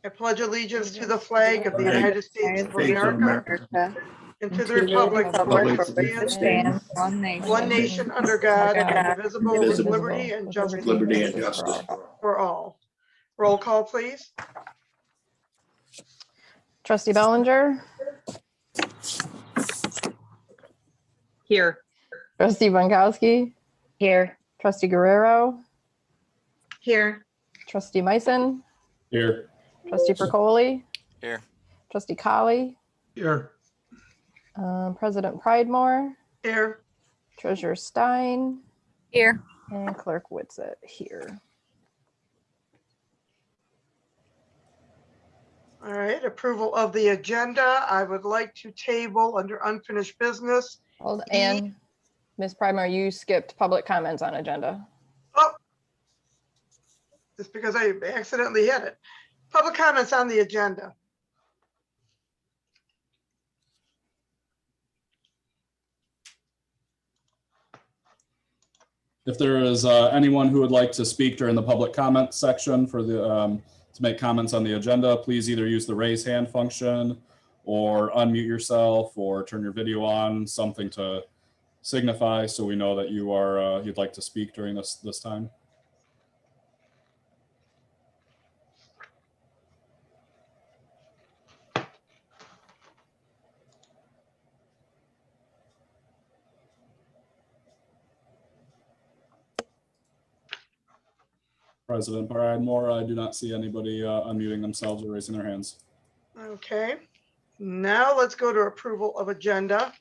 I pledge allegiance to the flag of the United States of America and to the republic for which it stands, one nation under God, indivisible, with liberty and justice for all. Roll call, please. Trustee Bellinger, Here. Trustee Bonkowski, Here. Trustee Guerrero, Here. Trustee Meissen, Here. Trustee Percoli, Here. Trustee Colley, Here. President Pridemore, Here. Treasurer Stein, Here. and Clerk Whitsett here. All right, approval of the agenda. I would like to table under unfinished business. Hold and Ms. Pridemore, you skipped public comments on agenda. Oh, just because I accidentally hit it. Public comments on the agenda. If there is anyone who would like to speak during the public comment section for the to make comments on the agenda, please either use the raise hand function or unmute yourself or turn your video on, something to signify so we know that you are you'd like to speak during this time. President Pridemore, I do not see anybody unmuting themselves or raising their hands. Okay, now let's go to approval of agenda.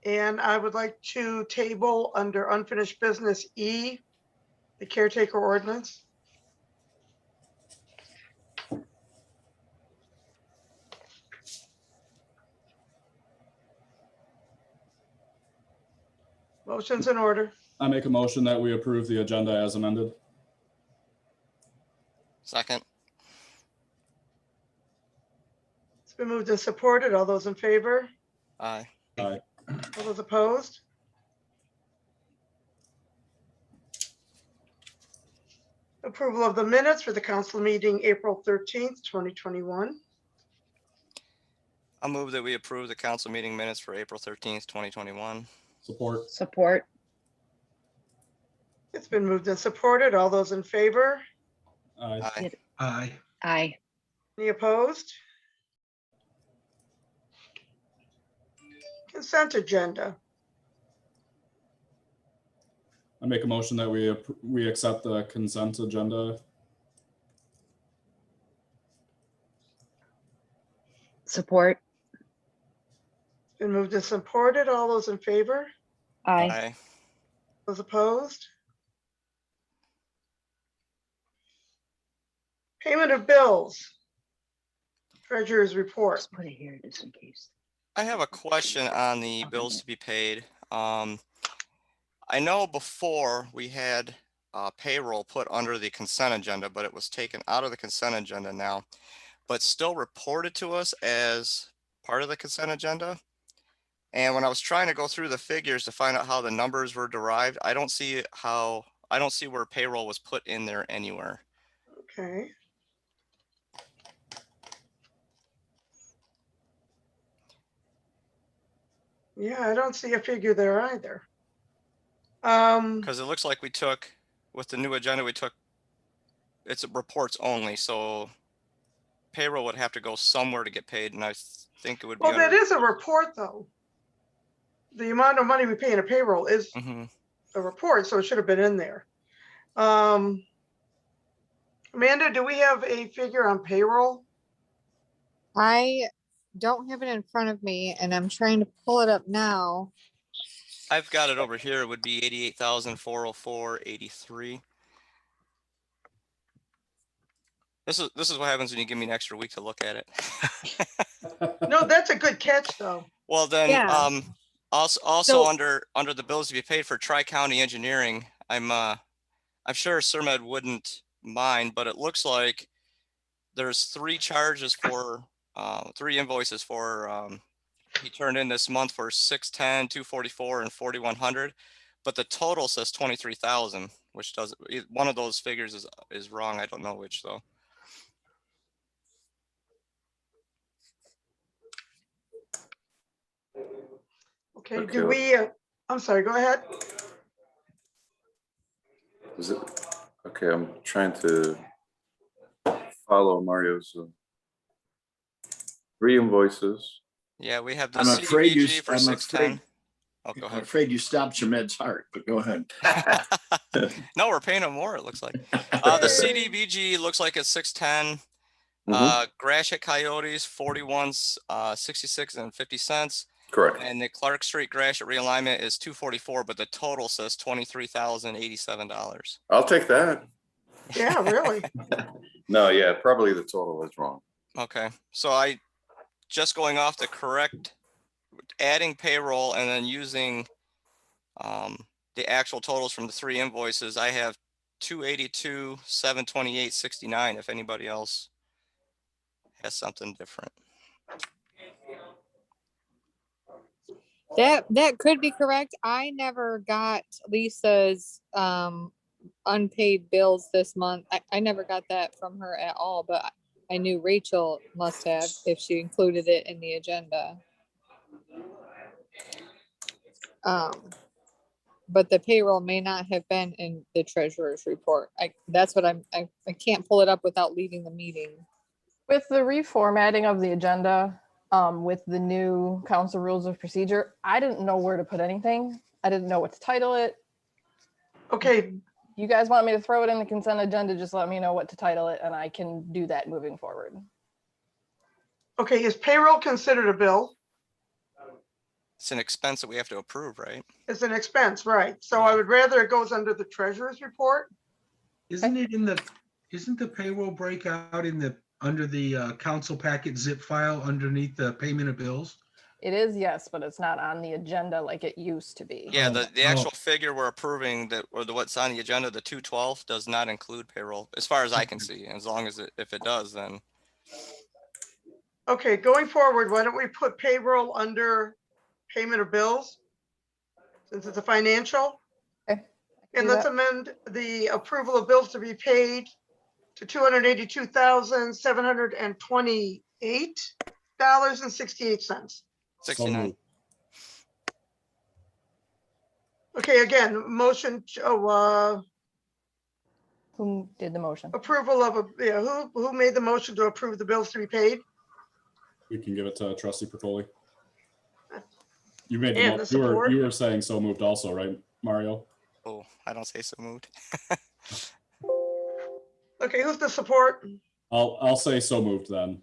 And I would like to table under unfinished business E, the caretaker ordinance. Motion's in order. I make a motion that we approve the agenda as amended. Second. It's been moved and supported. All those in favor? Aye. Aye. All those opposed? Approval of the minutes for the council meeting April 13th, 2021. I'll move that we approve the council meeting minutes for April 13th, 2021. Support. Support. It's been moved and supported. All those in favor? Aye. Aye. Aye. Aye. Any opposed? Consent agenda. I make a motion that we accept the consent agenda. Support. Been moved and supported. All those in favor? Aye. Aye. Those opposed? Payment of bills. Treasurer's report. Just put it here just in case. I have a question on the bills to be paid. I know before we had payroll put under the consent agenda, but it was taken out of the consent agenda now, but still reported to us as part of the consent agenda. And when I was trying to go through the figures to find out how the numbers were derived, I don't see where payroll was put in there anywhere. Okay. Yeah, I don't see a figure there either. Because it looks like we took, with the new agenda, it's reports only. So payroll would have to go somewhere to get paid. And I think it would be. Well, that is a report though. The amount of money we pay in a payroll is a report, so it should have been in there. Amanda, do we have a figure on payroll? I don't have it in front of me and I'm trying to pull it up now. I've got it over here. It would be 88,404.83. This is what happens when you give me an extra week to look at it. No, that's a good catch though. Well, then, Yeah. also So- under the bills to be paid for Tri-County Engineering, I'm sure CERMED wouldn't mind, but it looks like there's three invoices for he turned in this month for 610, 244, and 4100, but the total says 23,000, which doesn't. One of those figures is wrong. I don't know which though. Okay, do we, I'm sorry, go ahead. Is it? Okay, I'm trying to follow Mario's 3 invoices. Yeah, we have the I'm afraid you. CDBG for I'm 610. afraid. Oh, go I'm ahead. afraid you stopped Shemed's heart, but go ahead. No, we're paying them more, it looks like. The CDBG looks like it's 610. Gratiot Coyotes 41, 66 and 50 cents. Correct. And the Clark Street Gratiot realignment is 244, but the total says $23,087. I'll take that. Yeah, really. No, yeah, probably the total is wrong. Okay, so I just going off the correct, adding payroll and then using the actual totals from the 3 invoices, I have 282, 728, 69. If anybody else has something different. That could be correct. I never got Lisa's unpaid bills this month. I never got that from her at all, but I knew Rachel must have if she included it in the agenda. But the payroll may not have been in the treasurer's report. That's what I can't pull it up without leaving the meeting. With the reformatting of the agenda, with the new council rules of procedure, I didn't know where to put anything. I didn't know what to title it. Okay, You guys want me to throw it in the consent agenda, just let me know what to title it and I can do that moving forward. okay, is payroll considered a bill? It's an expense that we have to approve, right? It's an expense, right? So I would rather it goes under the treasurer's report. Isn't it in the, isn't the payroll breakout in the, under the council packet zip file underneath the payment of bills? It is, yes, but it's not on the agenda like it used to be. Yeah, the Oh. actual figure we're approving that, or what's on the agenda, the 212 does not include payroll, as far as I can see. As long as if it does, then Okay, going forward, why don't we put payroll under payment of bills? Since it's a financial. Okay, And do let's that. amend the approval of bills to be paid to $282,728.68. 69. Okay, again, motion, Who did the motion? approval of, who made the motion to approve the bills to be paid? We can give it to trustee Percoli. You made And the support? you were saying so moved also, right, Mario? Oh, I don't say so moved. Okay, who's the support? I'll say so moved then.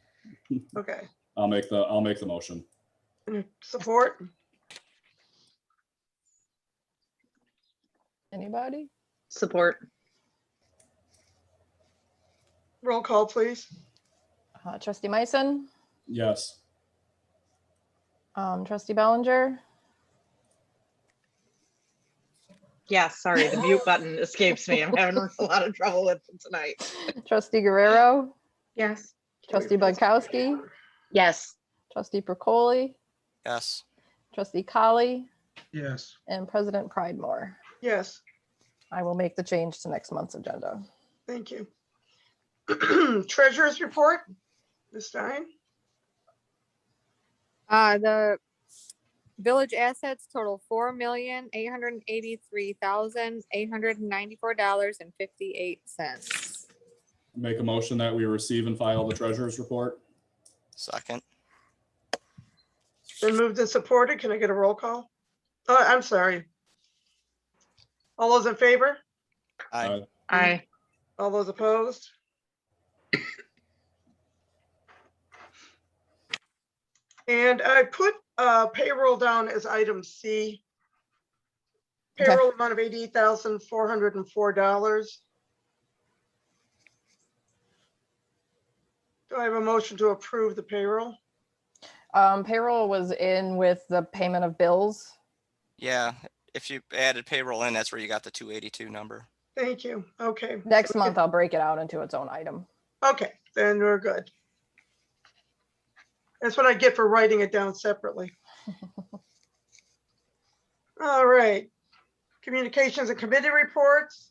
Okay, I'll make the motion. support? Anybody? Support. Roll call, please. Trustee Meissen, Yes. Trustee Bellinger, Yes, sorry, the mute button escapes me. I'm having a lot of trouble with it tonight. Trustee Guerrero, Yes. Trustee Budkowski, Yes. Trustee Percoli, Yes. Trustee Colley, Yes. and President Pridemore. Yes, I will make the change to next month's agenda. thank you. Treasurer's report, Ms. Stein? The village assets total $4,883,894.58. Make a motion that we receive and file the treasurer's report. Second. Been moved and supported. Can I get a roll call? Oh, I'm sorry. All those in favor? Aye. Aye. All those opposed? And I put payroll down as item C. Okay. Payroll amount of $88,404. Do I have a motion to approve the payroll? Payroll was in with the payment of bills. Yeah, if you added payroll in, that's where you got the 282 number. Thank you. Okay. Next month, I'll break it out into its own item. Okay, then we're good. That's what I get for writing it down separately. All right. Communications and committee reports.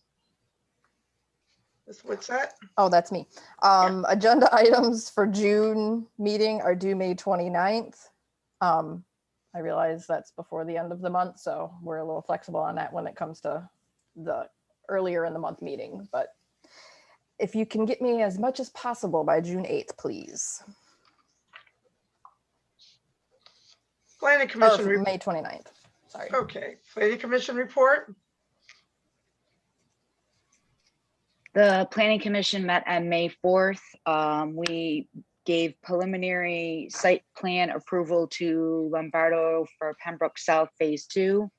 What's that? Oh, that's me. Agenda items for June meeting are due May 29th. I I realize that's before the end of the month, so we're a little flexible on that when it comes to the earlier in the month meeting. But if you can get me as much as possible by June 8th, please. Planning Or Commission, May 29th, sorry. okay, Planning Commission report. The planning commission met on May 4th. We gave preliminary site plan approval to Lombardo for Pembroke South Phase 2.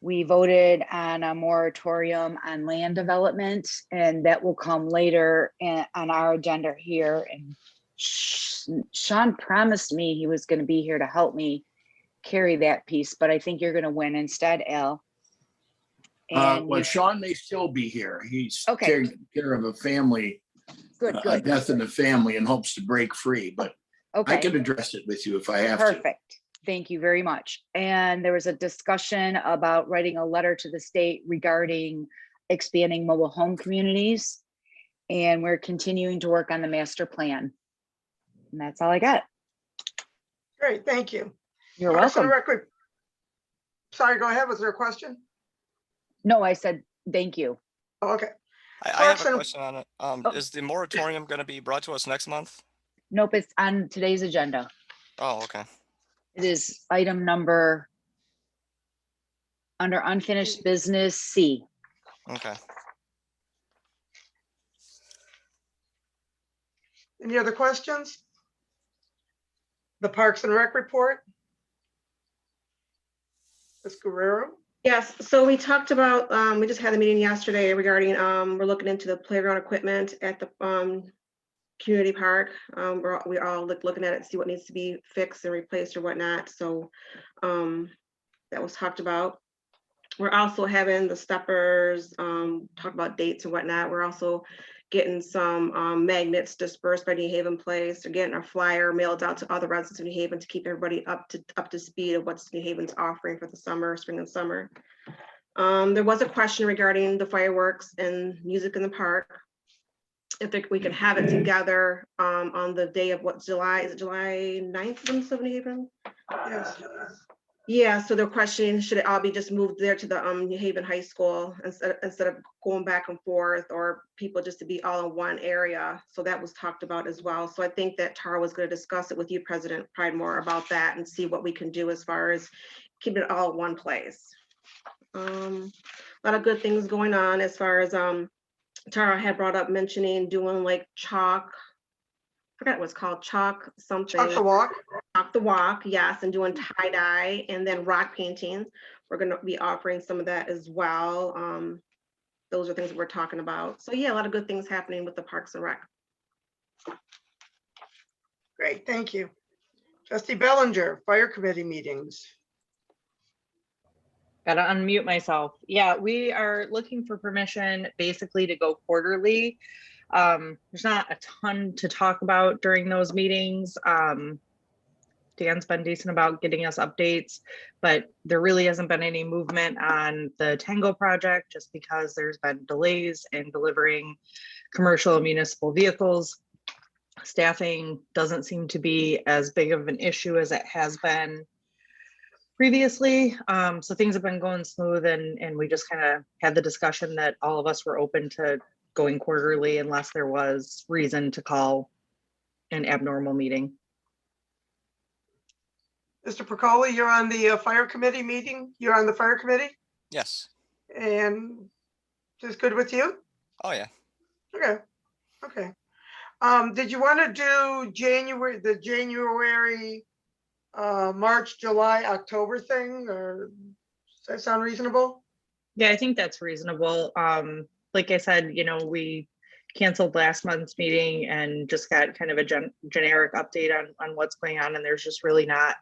We voted on a moratorium on land development, and that will come later on our agenda here. And Sean promised me he was going to be here to help me carry that piece, but I think you're going to win instead, Al. And Well, Sean may still be here. He's Okay. taking care of a family, good, a good. death in the family, and hopes to break free, but I Okay. can address it with you if I have to. Perfect. Thank you very much. And there was a discussion about writing a letter to the state regarding expanding mobile home communities. And we're continuing to work on the master plan. And that's all I got. Great, thank you. You're Parks and welcome. Rec. Sorry, go ahead. Was there a question? No, I said, thank you. Oh, okay. I Parks have a and- question on it. Oh. Is the moratorium going to be brought to us next month? Nope, it's on today's agenda. Oh, okay. It is item number under unfinished business C. Okay. Any other questions? The Parks and Rec report? Ms. Guerrero? Yes, so we talked about, we just had a meeting yesterday regarding, we're looking into the playground equipment at the community park. We're all looking at it, see what needs to be fixed and replaced or whatnot. So that was talked about. We're also having the steppers, talk about dates and whatnot. We're also getting some magnets dispersed by New Haven Place. We're getting a flyer mailed out to other residents of New Haven to keep everybody up to speed of what's New Haven's offering for the summer, spring and summer. There was a question regarding the fireworks and music in the park. If we could have it together on the day of what, July, is it July 9th in New Haven? Yes. Yeah, so they're questioning, should it all be just moved there to the New Haven High School instead of going back and forth, or people just to be all in one area? So that was talked about as well. So I think that Tara was going to discuss it with you, President Pridemore, about that and see what we can do as far as keeping it all in one place. A lot of good things going on as far as Tara had brought up mentioning doing like chalk. I forgot what it's called, chalk something. Chalk the walk. Chalk the walk, yes, and doing tie-dye and then rock painting. We're gonna be offering some of that as well. Those are things we're talking about. So yeah, a lot of good things happening with the Parks and Rec. Great, thank you. Trustee Bellinger, Fire Committee meetings. Gotta unmute myself. Yeah, we are looking for permission basically to go quarterly. There's not a ton to talk about during those meetings. Dan's been decent about getting us updates, but there really hasn't been any movement on the Tango project just because there's been delays in delivering commercial and municipal vehicles. Staffing doesn't seem to be as big of an issue as it has been previously. So things have been going smooth, and we just kind of had the discussion that all of us were open to going quarterly unless there was reason to call an abnormal meeting. Mr. Percoli, you're on the Fire Committee meeting. You're on the Fire Committee, Yes. and just good with you? Oh, yeah. Okay, okay. Did you want to do the January, March, July, October thing, or does that sound reasonable? Yeah, I think that's reasonable. Like I said, you know, we canceled last month's meeting and just got kind of a generic update on what's going on, and there's just really not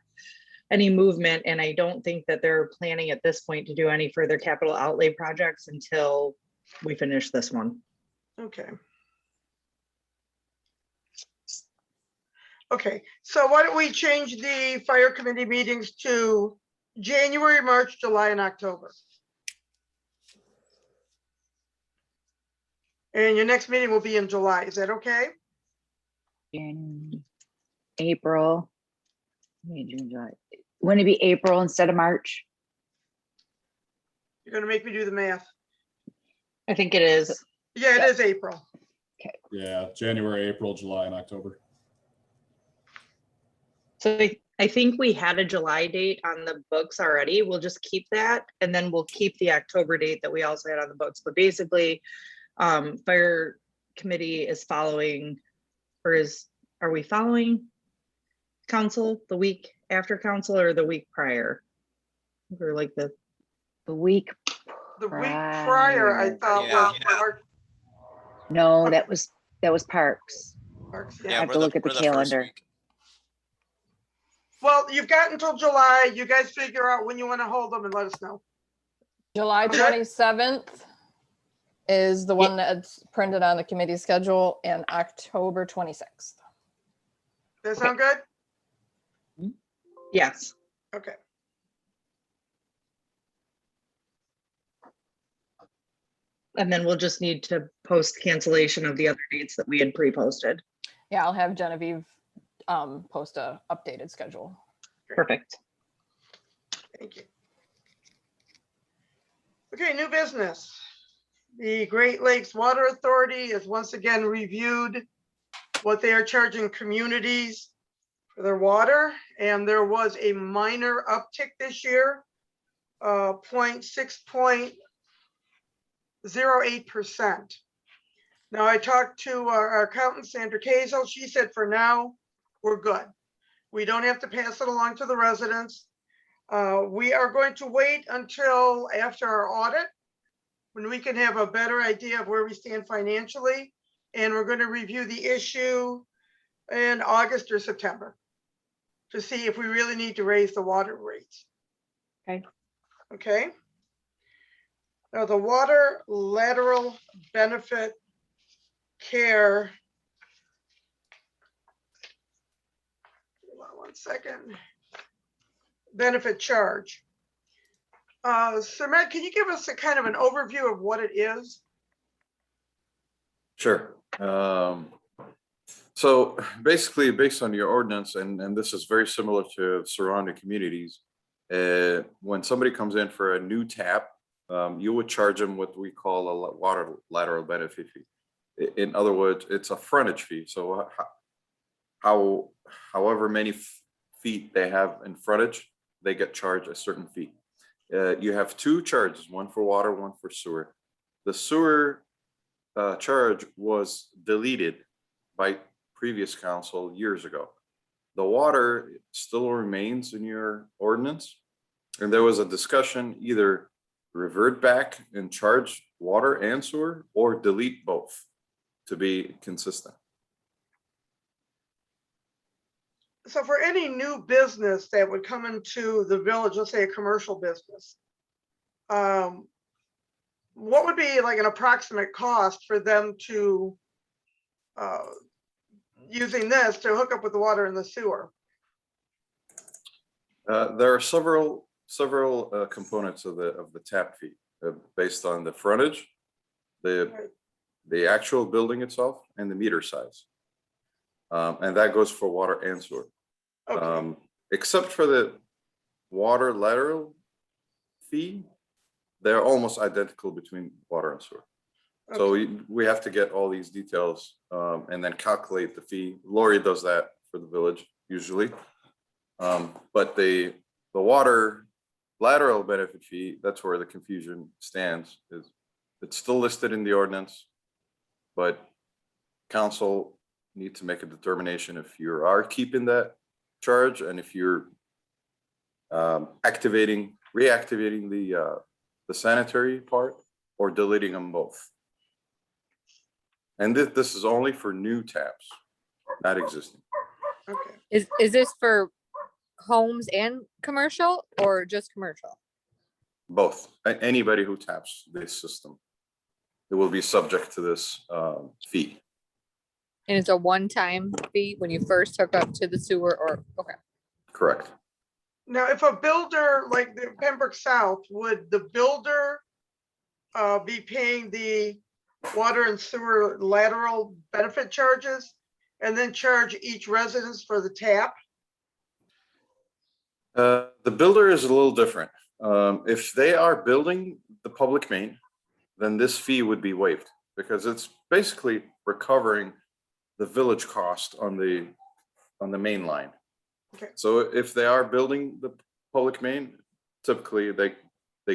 any movement. And I don't think that they're planning at this point to do any further capital outlay projects until we finish this one. Okay. Okay, so why don't we change the Fire Committee meetings to January, March, July, and October? And your next meeting will be in July. Is that okay? In April, May, June, July. Wouldn't it be April instead of March? You're gonna make me do the math. I think it is. Yeah, it is April. Yeah, January, April, July, and October. So I think we had a July date on the books already. We'll just keep that, and then we'll keep the October date that we also had on the books. But basically, fire committee is following, or are we following council the week after council or the week prior? Or like The week. The week prior, I thought Yeah. was March. No, that was Parks. March, I yeah. have to look at the first calendar. week. Well, you've got until July. You guys figure out when you want to hold them and let us know. July Okay. 27th is the one that's printed on the committee schedule, and October 26th. Does that sound good? yes. Okay. And then we'll just need to post cancellation of the other dates that we had pre-posted. Yeah, I'll have Genevieve post a updated schedule. Perfect. Thank you. Okay, new business. The Great Lakes Water Authority has once again reviewed what they are charging communities for their water, and there was a minor uptick this year, 0.08%. Now, I talked to our accountant, Sandra Kazel. She said for now, we're good. We don't have to pass it along to the residents. We are going to wait until after our audit, when we can have a better idea of where we stand financially. And we're going to review the issue in August or September to see if we really need to raise the water rates. Okay. Okay. Now, the water lateral benefit care. Hold on 1 second. Benefit charge. Sir Matt, can you give us a kind of an overview of what it is? Sure. So basically, based on your ordinance, and this is very similar to surrounding communities, when somebody comes in for a new tap, you would charge them what we call a water lateral benefit fee. In other words, it's a frontage fee. So however many feet they have in frontage, they get charged a certain fee. You have two charges, one for water, one for sewer. The sewer charge was deleted by previous council years ago. The water still remains in your ordinance. And there was a discussion, either revert back and charge water and sewer or delete both to be consistent. So for any new business that would come into the village, let's say a commercial business, what would be like an approximate cost for them to using this to hook up with the water and the sewer? There are several components of the tap fee based on the frontage, the actual building itself, and the meter size, and that goes for water and sewer. Okay. Except for the water lateral fee, they're almost identical between water and sewer. Okay. So we have to get all these details and then calculate the fee. Lori does that for the village usually. But the water lateral benefit fee, that's where the confusion stands. Is it's still listed in the ordinance, but council need to make a determination if you are keeping that charge and if you're reactivating the sanitary part or deleting them both. And this is only for new taps, not existing. Okay. Is this for homes and commercial or just commercial? Both. Anybody who taps this system, it will be subject to this fee. And it's a one-time fee when you first hook up to the sewer, or, okay. Correct. Now, if a builder like the Pembroke South, would the builder be paying the water and sewer lateral benefit charges and then charge each residence for the tap? The builder is a little different. If they are building the public main, then this fee would be waived because it's basically recovering the village cost on the main line. Okay. So if they are building the public main, typically they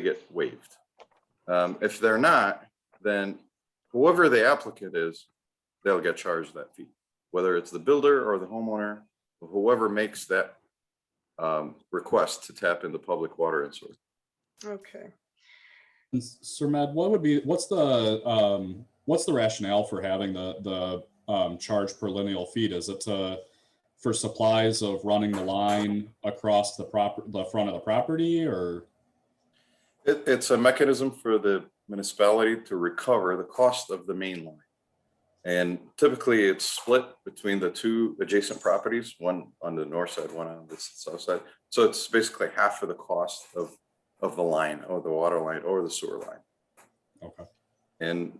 get waived. If they're not, then whoever the applicant is, they'll get charged that fee, whether it's the builder or the homeowner, whoever makes that request to tap into public water and sewer. Okay. And Sir Med, what's the rationale for having the charge per lineal feet? Is it for supplies of running the line across the front of the property, or? It's a mechanism for the municipality to recover the cost of the main line. And typically it's split between the two adjacent properties, one on the north side, one on the south side. So it's basically half of the cost of the line or the water line or the sewer line. Okay. And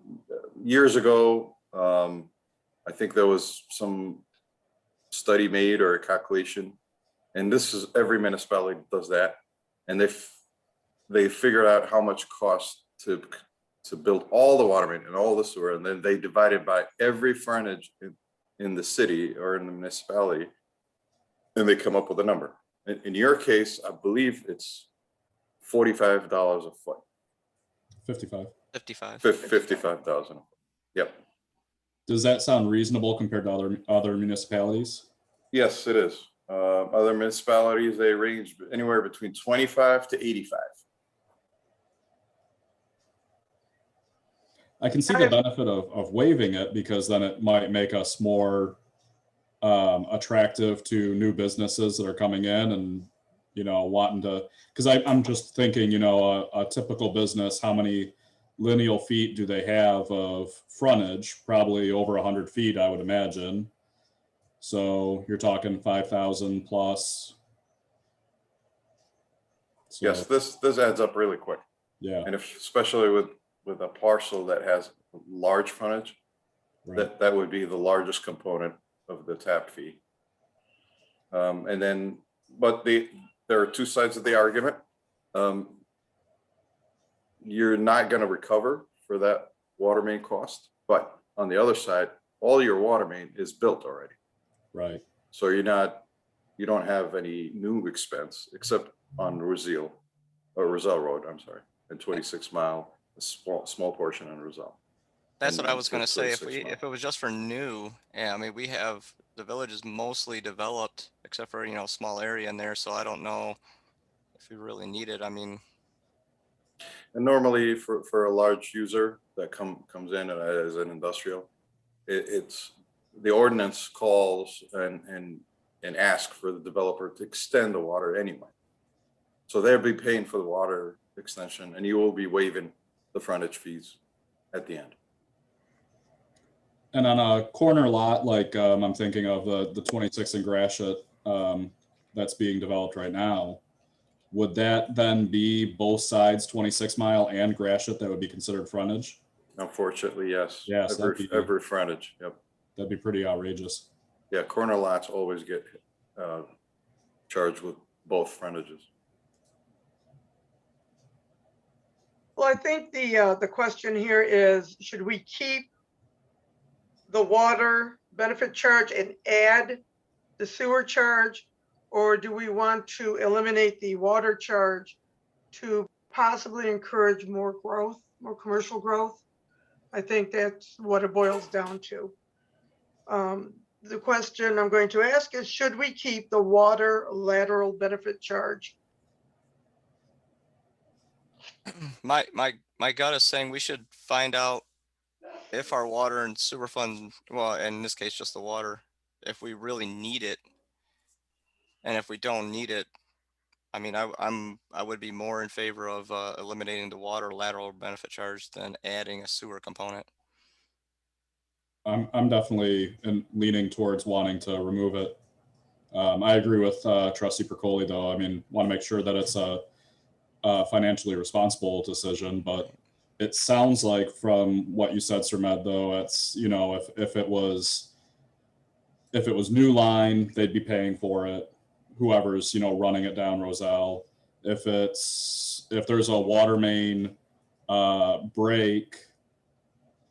years ago, I think there was some study made or a calculation, and this is every municipality does that. And they figured out how much cost to build all the water main and all the sewer, and then they divided by every frontage in the city or in the municipality, and they come up with a number. In your case, I believe it's $45 a foot. 55. 55. 55,000. Yep. Does that sound reasonable compared to other municipalities? Yes, it is. Other municipalities, they range anywhere between 25 to 85. I can see the benefit of waiving it because then it might make us more attractive to new businesses that are coming in and, wanting to, because I'm just thinking, a typical business, how many lineal feet do they have of frontage? Probably over 100 feet, I would imagine. So you're talking 5,000 plus. So, Yes, this adds up really quick. Yeah. And especially with a parcel that has large frontage, right. that would be the largest component of the tap fee. And then, but there are two sides of the argument. You're not going to recover for that water main cost, but on the other side, all your water main is built already. Right. So you don't have any new expense except on Roselle Road, I'm sorry, and 26 Mile, a small portion on Roselle. That's what I And was going to say. If 26 Mile. it was just for new, yeah, I mean, the village is mostly developed except for, a small area in there. So I don't know if we really need it. I mean, And normally for a large user that comes in as an industrial, it's the ordinance calls and ask for the developer to extend the water anyway. So they'll be paying for the water extension and you will be waiving the frontage fees at the end. And on a corner lot, like I'm thinking of the 26 in Gratiot that's being developed right now, would that then be both sides, 26 Mile and Gratiot, that would be considered frontage? Unfortunately, yes. Yes, Every frontage, yep. That'd be pretty outrageous. Yeah, corner lots always get charged with both frontages. Well, I think the question here is, should we keep the water benefit charge and add the sewer charge? Or do we want to eliminate the water charge to possibly encourage more growth, more commercial growth? I think that's what it boils down to. The question I'm going to ask is, should we keep the water lateral benefit charge? my gut is saying we should find out if our water and sewer fund, well, in this case, just the water, if we really need it. And if we don't need it, I mean, I would be more in favor of eliminating the water lateral benefit charge than adding a sewer component. I'm definitely leaning towards wanting to remove it. I agree with Trustee Percoli, though. I mean, want to make sure that it's a financially responsible decision, but it sounds like from what you said, Sir Med, though, it's, if it was new line, they'd be paying for it. whoever's, running it down Roselle. If there's a water main break,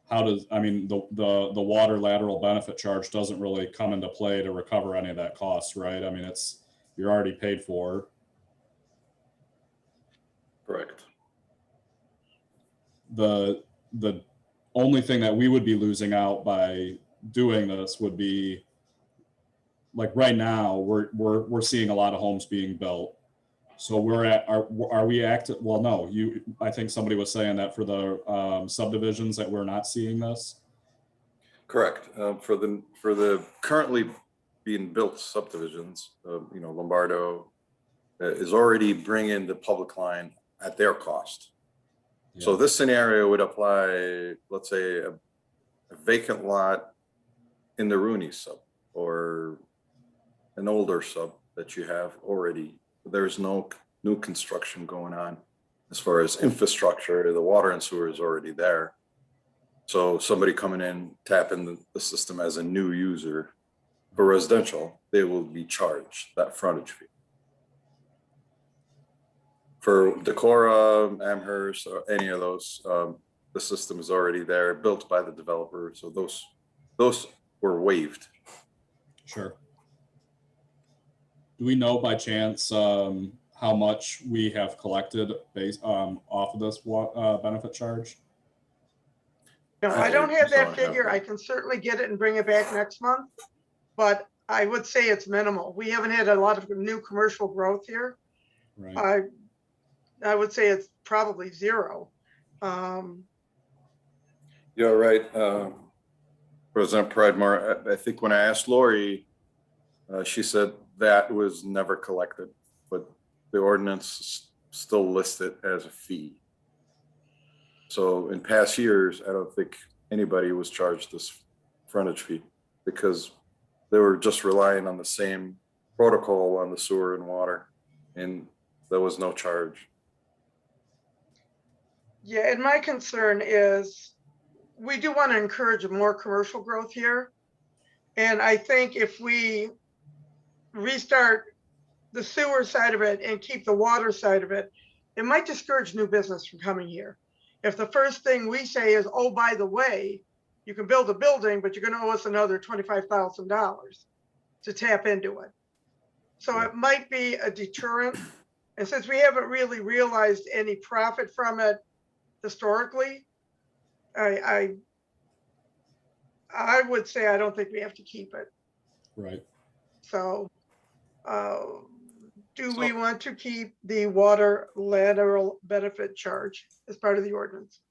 the water lateral benefit charge doesn't really come into play to recover any of that cost, right? I mean, you're already paid for. Correct. The only thing that we would be losing out by doing this would be, like, right now we're seeing a lot of homes being built. So are we active? Well, no, I think somebody was saying that for the subdivisions that we're not seeing this. Correct. For the currently being built subdivisions, Lombardo is already bringing the public line at their cost. Yeah. So this scenario would apply, let's say, a vacant lot in the Rooney sub or an older sub that you have already. There's no new construction going on as far as infrastructure. The water and sewer is already there. So somebody coming in, tapping the system as a new user for residential, they will be charged that frontage fee. For Decorah, Amherst, or any of those, the system is already there, built by the developer. So those were waived. Sure. Do we know by chance how much we have collected based off of this benefit charge? No, I don't have that don't have figure. that. I can certainly get it and bring it back next month, but I would say it's minimal. We haven't had a lot of new commercial growth here. Right. I would say it's probably zero. You're right. President Pridemore, I think when I asked Lori, she said that was never collected, but the ordinance still lists it as a fee. So in past years, I don't think anybody was charged this frontage fee because they were just relying on the same protocol on the sewer and water, and there was no charge. Yeah, and my concern is we do want to encourage more commercial growth here. And I think if we restart the sewer side of it and keep the water side of it, it might discourage new business from coming here. If the first thing we say is, oh, by the way, you can build a building, but you're going to owe us another $25,000 to tap into it. So it might be a deterrent. And since we haven't really realized any profit from it historically, I would say I don't think we have to keep it. Right. So do we want to keep the water lateral benefit charge as part of the ordinance?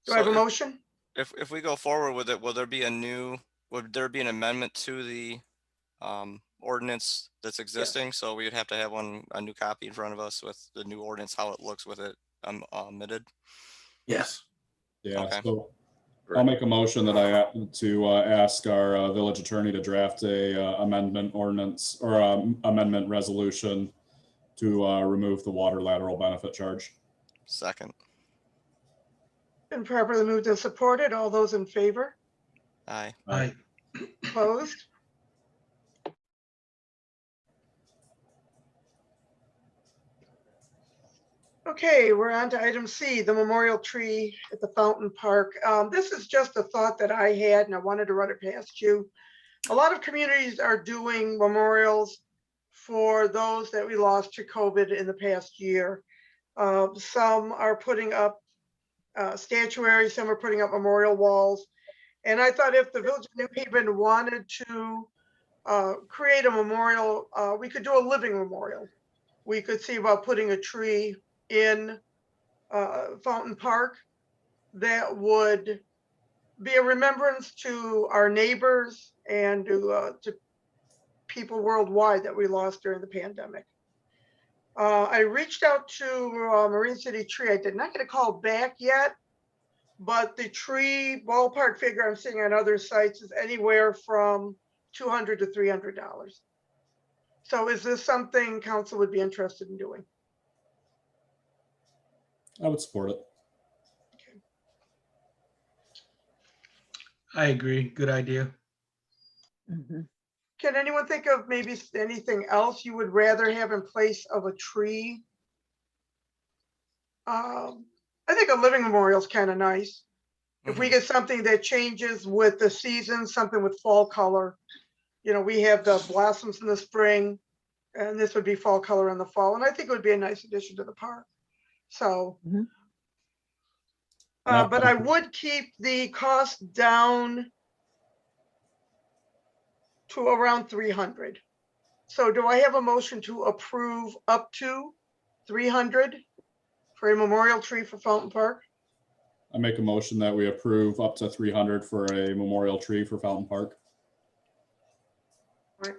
Do I have a motion? If we go forward with it, would there be an amendment to the ordinance that's existing? So we would have to have a new copy in front of us with the new ordinance, how it looks with it omitted. Yes. Yeah. Okay. So I'll make a motion that ask our village attorney to draft a amendment ordinance or amendment resolution to remove the water lateral benefit charge. Second. Been properly moved and supported. All those in favor? Aye. Aye. Opposed? Okay, we're on to item C, the memorial tree at the Fountain Park. This is just a thought that I had and I wanted to run it past you. A lot of communities are doing memorials for those that we lost to COVID in the past year. Some are putting up statuary, some are putting up memorial walls. And I thought if the Village of New Haven wanted to create a memorial, we could do a living memorial. We could see about putting a tree in Fountain Park that would be a remembrance to our neighbors and to people worldwide that we lost during the pandemic. I reached out to Marine City Tree. I did not get a call back yet, but the tree ballpark figure I'm seeing on other sites is anywhere from $200 to $300. So is this something council would be interested in doing? I would support it. I agree. Good idea. Mhm. Can anyone think of maybe anything else you would rather have in place of a tree? I think a living memorial is kind of nice. If we get something that changes with the season, something with fall color, you know, we have the blossoms in the spring, and this would be fall color in the fall. And I think it would be a nice addition to the park. So, but I would keep the cost down to around 300. So do I have a motion to approve up to 300 for a memorial tree for Fountain Park? I make a motion that we approve up to 300 for a memorial tree for Fountain Park. Right.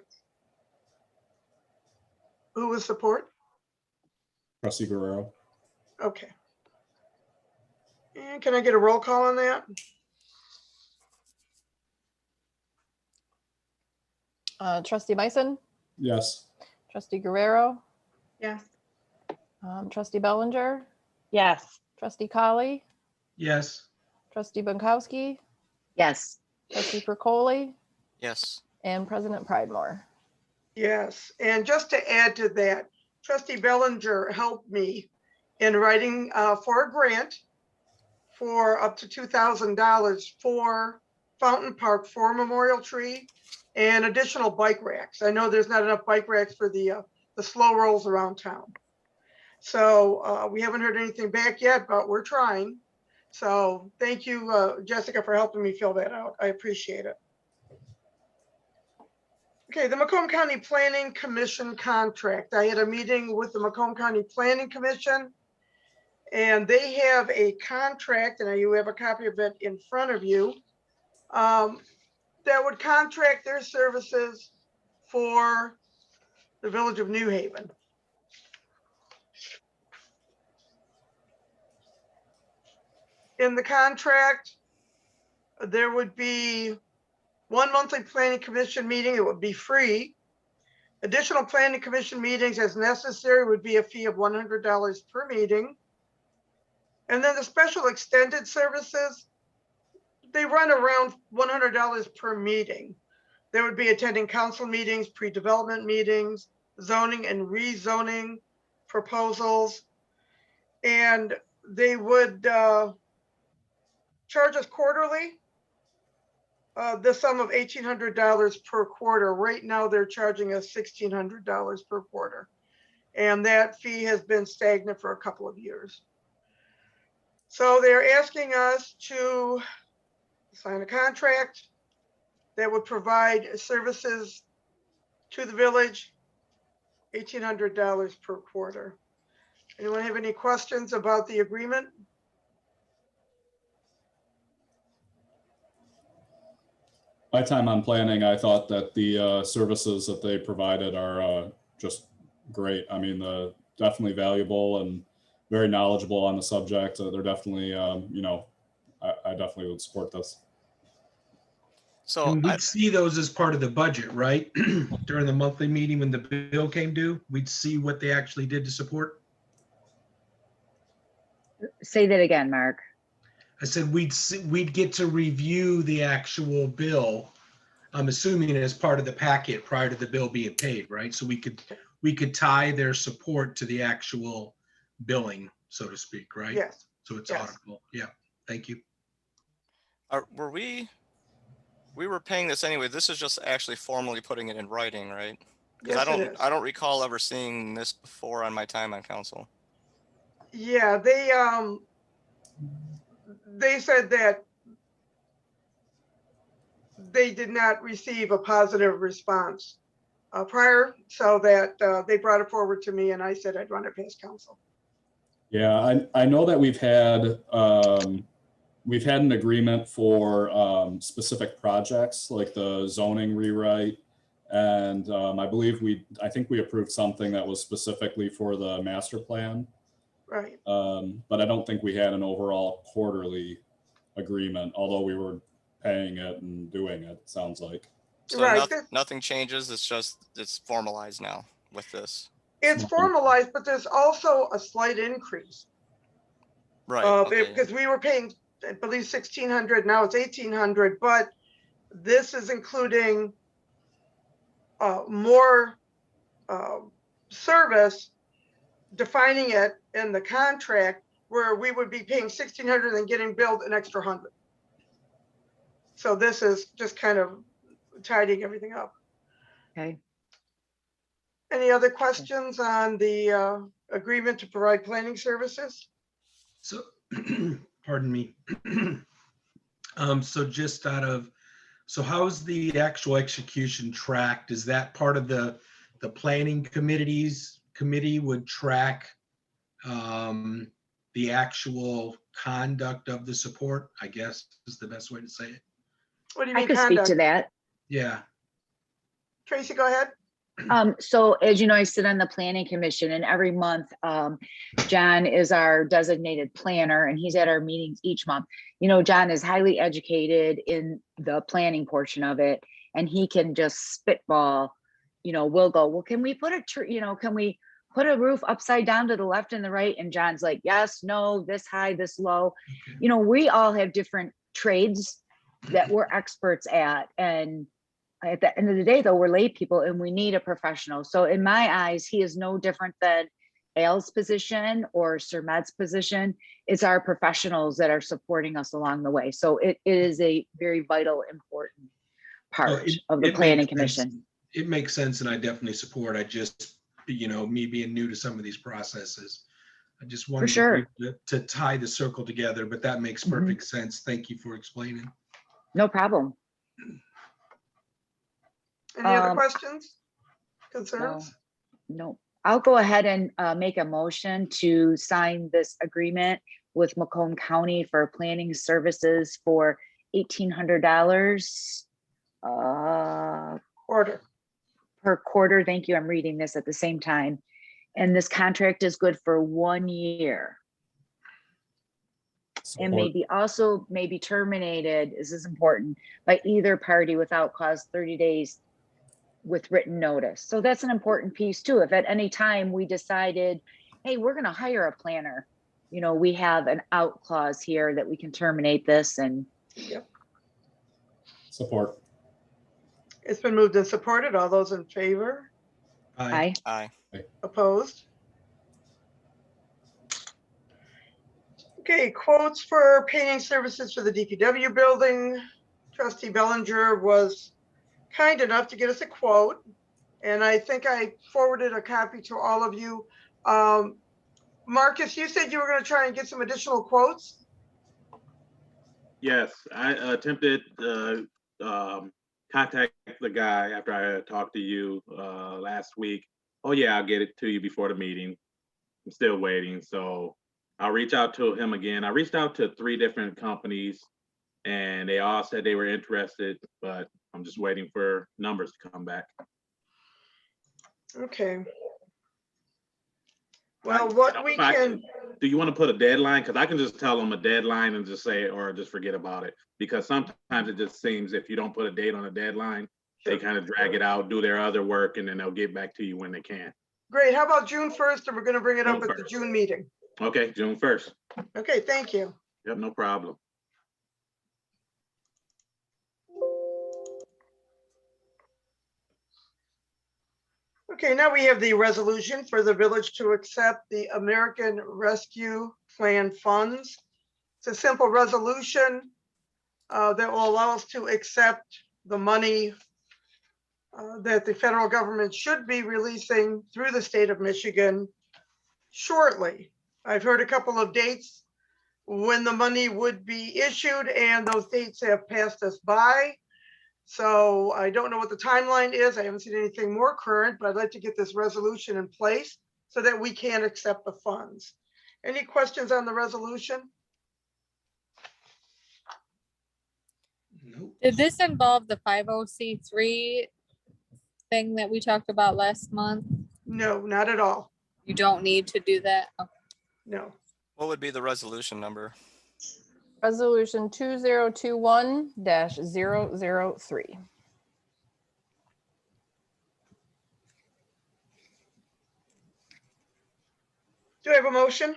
Who was support? Trustee Guerrero. Okay. And can I get a roll call on that? Trustee Meissen, Yes. trustee Guerrero, Yes. trustee Bellinger, Yes. trustee Colley, Yes. trustee Bunkowski, Yes. trustee Percoli, Yes. and President Pridemore. Yes, and just to add to that, trustee Bellinger helped me in writing for a grant for up to $2,000 for Fountain Park for Memorial Tree and additional bike racks. I know there's not enough bike racks for the slow rolls around town. So we haven't heard anything back yet, but we're trying. So thank you, Jessica, for helping me fill that out. I appreciate it. Okay, the Macomb County Planning Commission contract. I had a meeting with the Macomb County Planning Commission, and they have a contract, and you have a copy of it in front of you, that would contract their services for the village of New Haven. In the contract, there would be one monthly planning commission meeting. It would be free. Additional planning commission meetings as necessary would be a fee of $100 per meeting. And then the special extended services, they run around $100 per meeting. They would be attending council meetings, pre-development meetings, zoning and rezoning proposals. And they would charge us quarterly, the sum of $1,800 per quarter. Right now, they're charging us $1,600 per quarter. And that fee has been stagnant for a couple of years. So they're asking us to sign a contract that would provide services to the village, $1,800 per quarter. Anyone have any questions about the agreement? My time on planning, I thought that the services that they provided are just great. I mean, definitely valuable and very knowledgeable on the subject. They're definitely, you know, I definitely would support this. So And we'd see those as part of the budget, right? During the monthly meeting when the bill came due, we'd see what they actually did to support. Say that again, Mark. I said we'd get to review the actual bill. I'm assuming as part of the packet prior to the bill being paid, right? So we could tie their support to the actual billing, so to speak, right? Yes. So it's Yes. auditable. Yeah. Thank you. were we were paying this anyway. This is just actually formally putting it in writing, right? Because Yes, it is. I don't recall ever seeing this before on my time on council. Yeah, they said that they did not receive a positive response prior, so that they brought it forward to me, and I said I'd run it past council. Yeah, I know that we've had an agreement for specific projects like the zoning rewrite, and I think we approved something that was specifically for the master plan. Right. But I don't think we had an overall quarterly agreement, although we were paying it and doing it, sounds like. So Right. Nothing changes. It's formalized now with this. It's formalized, but there's also a slight increase. Right. Okay. Because we were paying, I believe, $1,600, now it's $1,800, but this is including more service, defining it in the contract where we would be paying 1,600 and getting billed an extra 100. So this is just kind of tidying everything up. Okay. Any other questions on the agreement to provide planning services? So, pardon me. So just so how's the actual execution tracked? Is that part of the planning committee would track the actual conduct of the support, I guess is the best way to say it. What do you I mean could speak to conduct? that. Yeah. Tracy, go ahead. So as you know, I sit on the planning commission, and every month, John is our designated planner, and he's at our meetings each month. You know, John is highly educated in the planning portion of it, and he can just spitball. You know, we'll go, well, can we put a tree, you know, can we put a roof upside down to the left and the right? And John's like, yes, no, this high, this low. Okay. You know, we all have different trades that we're experts at, and at the end of the day, though, we're lay people and we need a professional. So in my eyes, he is no different than Al's position or Sir Med's position. It's our professionals that are supporting us along the way. So it is a very vital, important part of the planning commission. It makes sense, and I definitely support. I just, you know, me being new to some of these processes, I just wanted to tie the circle together, but that makes perfect sense. Thank you for explaining. No problem. Any other questions, concerns? No. I'll go ahead and make a motion to sign this agreement with Macomb County for planning services for $1,800 per quarter. Thank you. I'm reading this at the same time. And this contract is good for 1 year. And may be terminated, this is important, by either party without cause 30 days with written notice. So that's an important piece too. If at any time we decided, hey, we're going to hire a planner, you know, we have an out clause here that we can terminate this. And Support. It's been moved and supported. All those in favor? Aye. Aye. Opposed? Okay, quotes for painting services for the DPW building. Trustee Bellinger was kind enough to get us a quote, and I think I forwarded a copy to all of you. Marcus, you said you were going to try and get some additional quotes? Yes, I attempted to contact the guy after I talked to you last week. Oh yeah, I'll get it to you before the meeting. I'm still waiting, so I'll reach out to him again. I reached out to 3 different companies and they all said they were interested, but I'm just waiting for numbers to come back. Okay. Well, what we can. Do you want to put a deadline? Because I can just tell them a deadline and just say, or just forget about it. Because sometimes it just seems if you don't put a date on a deadline, they kind of drag it out, do their other work, and then they'll get back to you when they can. Great. How about June 1st? And we're going to bring it up at the June meeting. Okay, June 1st. Okay, thank you. Yep, no problem. Okay, now we have the resolution for the village to accept the American Rescue Plan funds. It's a simple resolution that will allow us to accept the money that the federal government should be releasing through the state of Michigan shortly. I've heard a couple of dates when the money would be issued, and those dates have passed us by. So I don't know what the timeline is. I haven't seen anything more current, but I'd like to get this resolution in place so that we can accept the funds. Any questions on the resolution? Nope. Did this involve the 50C3 thing that we talked about last month? No, not at all. You don't need to do that? Okay. No. What would be the resolution number? Resolution 2021-003. Do I have a motion?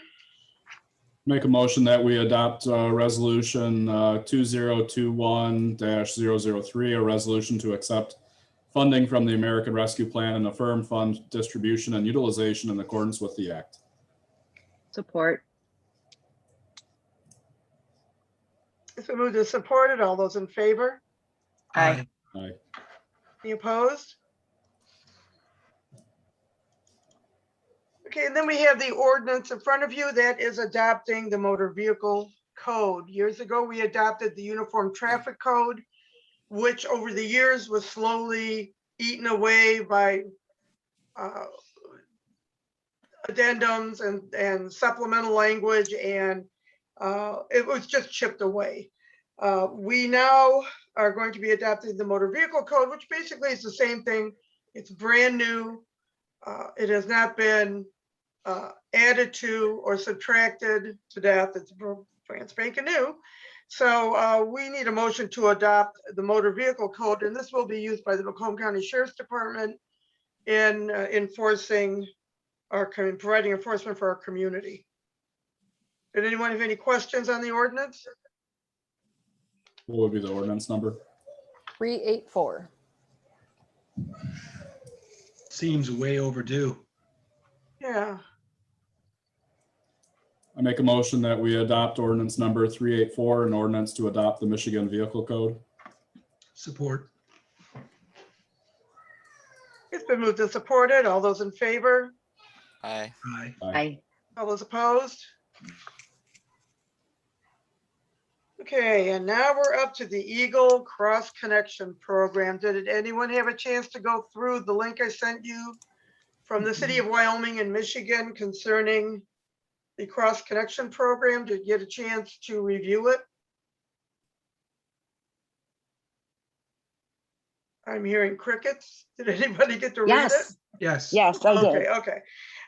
Make a motion that we adopt resolution 2021-003, a resolution to accept funding from the American Rescue Plan and affirm fund distribution and utilization in accordance with the act. Support. It's been moved and supported. All those in favor? Aye. Aye. Any opposed? Okay, and then we have the ordinance in front of you that is adopting the motor vehicle code. Years ago, we adopted the uniform traffic code, which over the years was slowly eaten away by addendums and supplemental language, and it was just chipped away. We now are going to be adopting the motor vehicle code, which basically is the same thing. It's brand new. It has not been added to or subtracted to death. It's brand spanking new. So we need a motion to adopt the motor vehicle code, and this will be used by the Macomb County Sheriff's Department in enforcing our providing enforcement for our community. Did anyone have any questions on the ordinance? What would be the ordinance number? 384. Seems way overdue. Yeah, I make a motion that we adopt ordinance number 384, an ordinance to adopt the Michigan Vehicle Code. Support. it's been moved and supported. All those in favor? Aye. Aye. Aye. All those opposed? Okay, and now we're up to the Eagle Cross Connection Program. Did anyone have a chance to go through the link I sent you from the city of Wyoming and Michigan concerning the Cross Connection Program? Did you get a chance to review it? I'm hearing crickets. Did anybody get to read it? Yes. Yes. Yes, I did. Okay.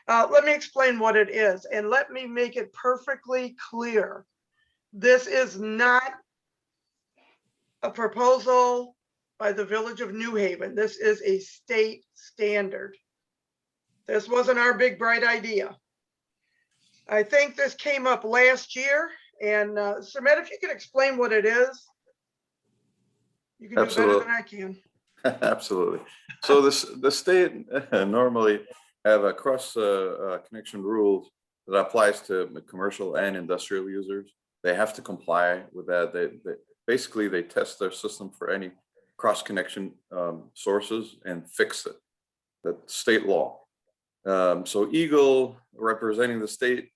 Let me explain what it is, and let me make it perfectly clear. This is not a proposal by the Village of New Haven. This is a state standard. This wasn't our big bright idea. I think this came up last year, and Sir Matt, if you could explain what it is, you can do better than I can. Absolutely. So the state normally have a cross connection rule that applies to commercial and industrial users. They have to comply with that. They basically test their system for any cross connection sources and fix it. That's state law. So Eagle, representing the state,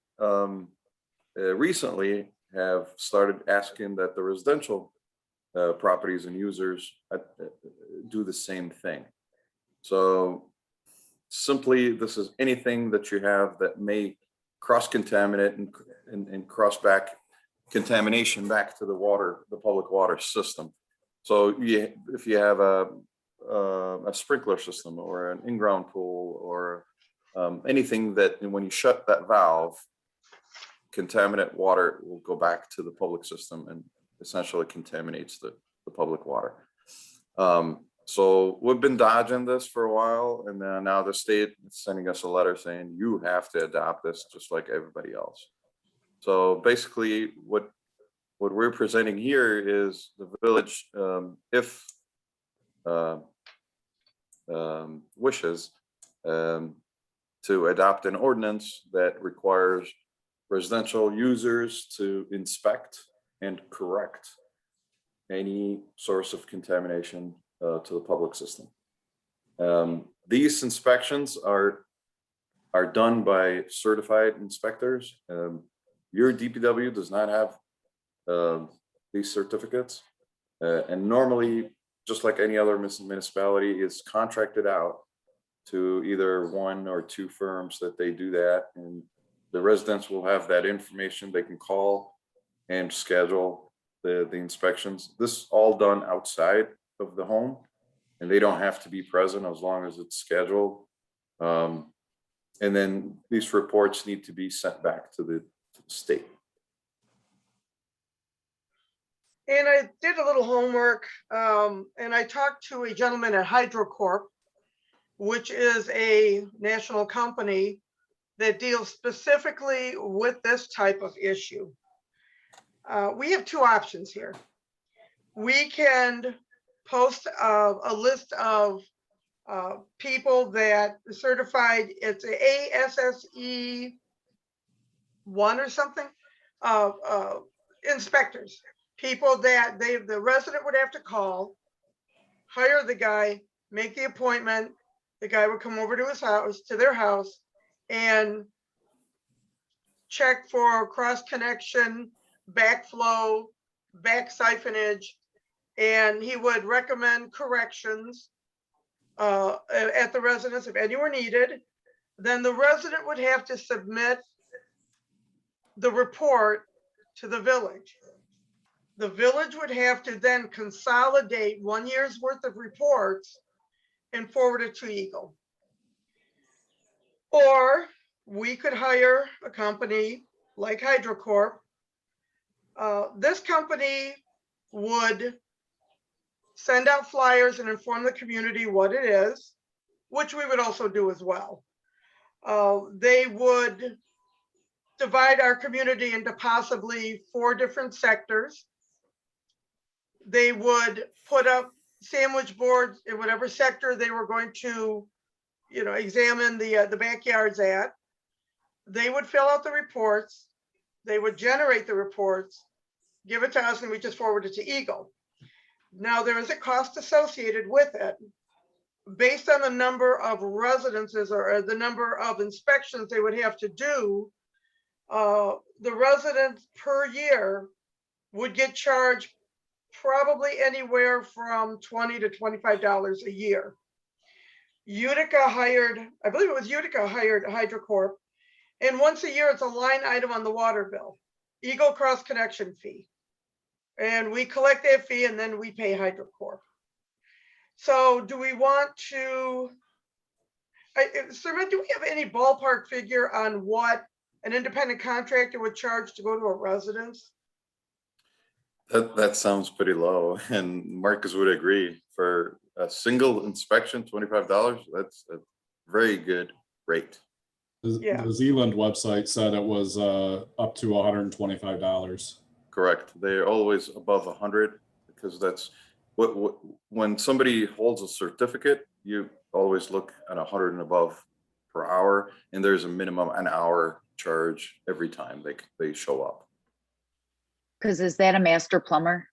recently have started asking that the residential properties and users do the same thing. So simply, this is anything that you have that may cross-contaminate and cross back contamination back to the water, the public water system. So if you have a sprinkler system or an in-ground pool or anything that when you shut that valve, contaminant water will go back to the public system and essentially contaminates the public water. So we've been dodging this for a while, and then now the state is sending us a letter saying you have to adopt this just like everybody else. So basically what we're presenting here is the village, if wishes to adopt an ordinance that requires residential users to inspect and correct any source of contamination to the public system. These inspections are done by certified inspectors. Your DPW does not have these certificates, and normally, just like any other municipality, is contracted out to either one or two firms that they do that, and the residents will have that information. They can call and schedule the inspections. This is all done outside of the home, and they don't have to be present as long as it's scheduled. And then these reports need to be sent back to the state. And I did a little homework, and I talked to a gentleman at HydroCorp, which is a national company that deals specifically with this type of issue. We have two options here. We can post a list of people that certified, it's a ASSE 1 or something, inspectors, people that the resident would have to call, hire the guy, make the appointment. The guy would come over to his house, to their house, and check for cross connection, backflow, back siphonage, and he would recommend corrections at the residence if any were needed. Then the resident would have to submit the report to the village. The village would have to then consolidate 1 year's worth of reports and forward it to Eagle. Or we could hire a company like HydroCorp. This company would send out flyers and inform the community what it is, which we would also do as well. They would divide our community into possibly 4 different sectors. They would put up sandwich boards in whatever sector they were going to, examine the backyards at. They would fill out the reports. They would generate the reports, give it to us, and we just forward it to Eagle. Now, there is a cost associated with it based on the number of residences or the number of inspections they would have to do. The residents per year would get charged probably anywhere from $20 to $25 a year. Utica hired, I believe it was Utica hired HydroCorp, and once a year it's a line item on the water bill, Eagle cross connection fee. And we collect that fee and then we pay HydroCorp. So do we want to, Sir, do we have any ballpark figure on what an independent contractor would charge to go to a residence? That sounds pretty low, and Marcus would agree. For a single inspection, $25, that's a very good rate. The Zealand website said it was up to $125. Correct. They're always above 100 because that's what when somebody holds a certificate, you always look at 100 and above per hour, and there's a minimum an hour charge every time they show up. Because is that a master plumber?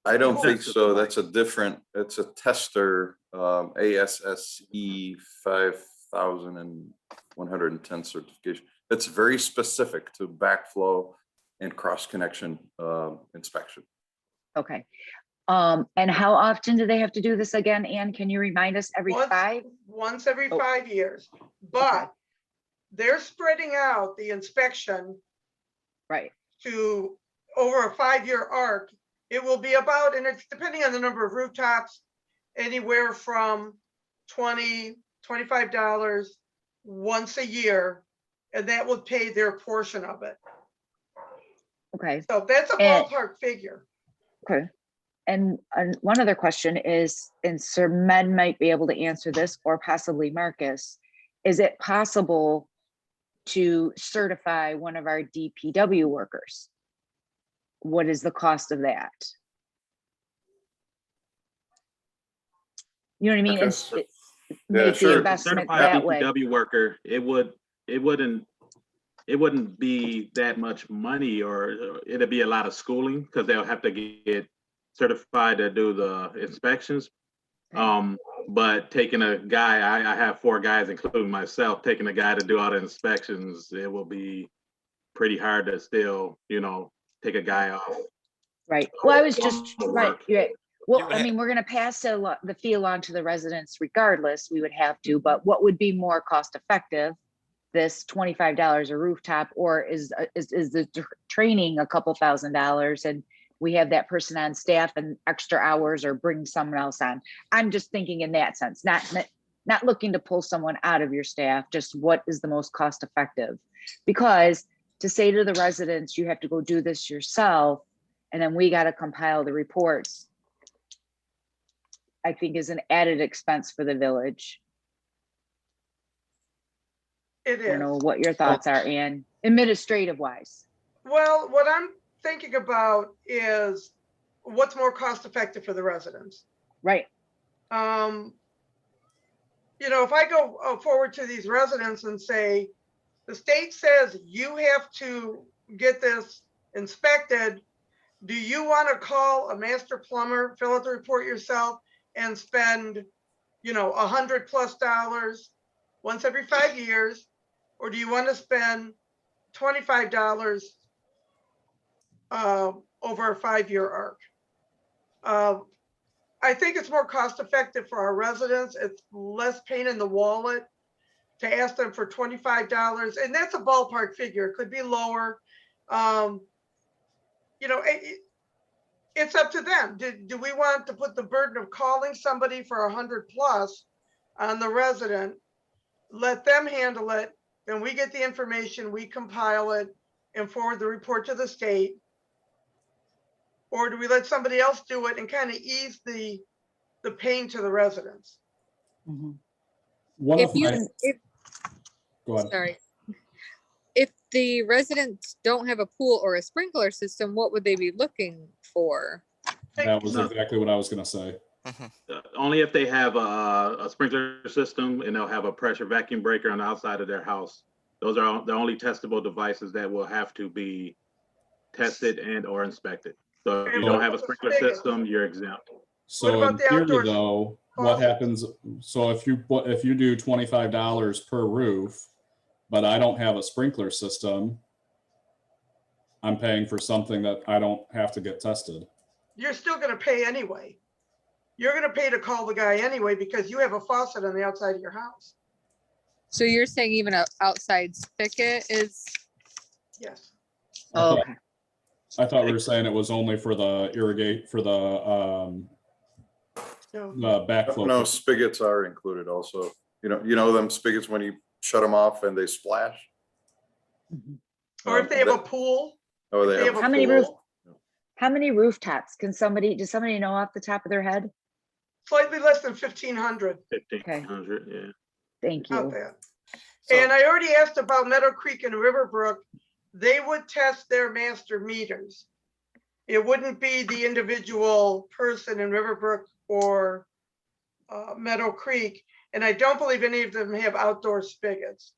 I don't think so. That's it's a tester, ASSE 5110 certification. It's very specific to backflow and cross connection inspection. Okay. And how often do they have to do this again? Ann, can you remind us? Every once every 5 years, but they're spreading out the inspection to over a 5-year arc. It will be about, and it's depending on the number of rooftops, anywhere from $20, $25 once a year, and that will pay their portion of it. Okay. So that's a ballpark figure. Okay. And one other question is, and Sir Men might be able to answer this, or possibly Marcus, is it possible to certify one of our DPW workers? What is the cost of that? You know what I mean? Okay. Make sure. the investment Certified that way. DPW worker, it wouldn't be that much money, or it'd be a lot of schooling because they'll have to get certified to do the inspections. But taking a guy, I have 4 guys, including myself, taking a guy to do all the inspections, it will be pretty hard to still, take a guy off. Right. Well, I was just right. Well, I mean, we're going to pass the fee along to the residents regardless. We would have to, but what would be more cost effective? This $25 a rooftop, or is the training a couple $1,000s and we have that person on staff and extra hours, or bring someone else on? I'm just thinking in that sense, not looking to pull someone out of your staff, just what is the most cost effective? Because to say to the residents, you have to go do this yourself, and then we got to compile the reports, I think is an added expense for the village. It is. I don't know what your thoughts are, Ann, administrative wise. Well, what I'm thinking about is what's more cost effective for the residents. Right. You know, if I go forward to these residents and say, the state says you have to get this inspected, do you want to call a master plumber, fill out the report yourself, and spend, you know, $100+ once every 5 years? Or do you want to spend $25 over a 5-year arc? I think it's more cost effective for our residents. It's less pain in the wallet to ask them for $25. And that's a ballpark figure. It could be lower. You know, it's up to them. Do we want to put the burden of calling somebody for 100+ on the resident, let them handle it, then we get the information, we compile it and forward the report to the state? Or do we let somebody else do it and kind of ease the pain to the residents? One If of you, my, if, go ahead. sorry, if the residents don't have a pool or a sprinkler system, what would they be looking for? That was exactly what I was gonna say. Only if they have a sprinkler system and they'll have a pressure vacuum breaker on the outside of their house. Those are the only testable devices that will have to be tested and or inspected. So if you don't have a sprinkler system, you're exempt. So in theory though, what happens, so if you do $25 per roof, but I don't have a sprinkler system, I'm paying for something that I don't have to get tested. You're still going to pay anyway. You're going to pay to call the guy anyway because you have a faucet on the outside of your house. So you're saying even an outside spigot is? Yes. Oh, okay. I thought we were saying it was only for the backflow. No, spigots are included also. You know them spigots when you shut them off and they splash? Or if they have a pool. Oh, they have How many rooftops does somebody know off the top of their head? Slightly less than 1,500. 1,500, yeah. Thank you. And I already asked about Meadow Creek and Riverbrook. They would test their master meters. It wouldn't be the individual person in Riverbrook or Meadow Creek. And I don't believe any of them have outdoor spigots.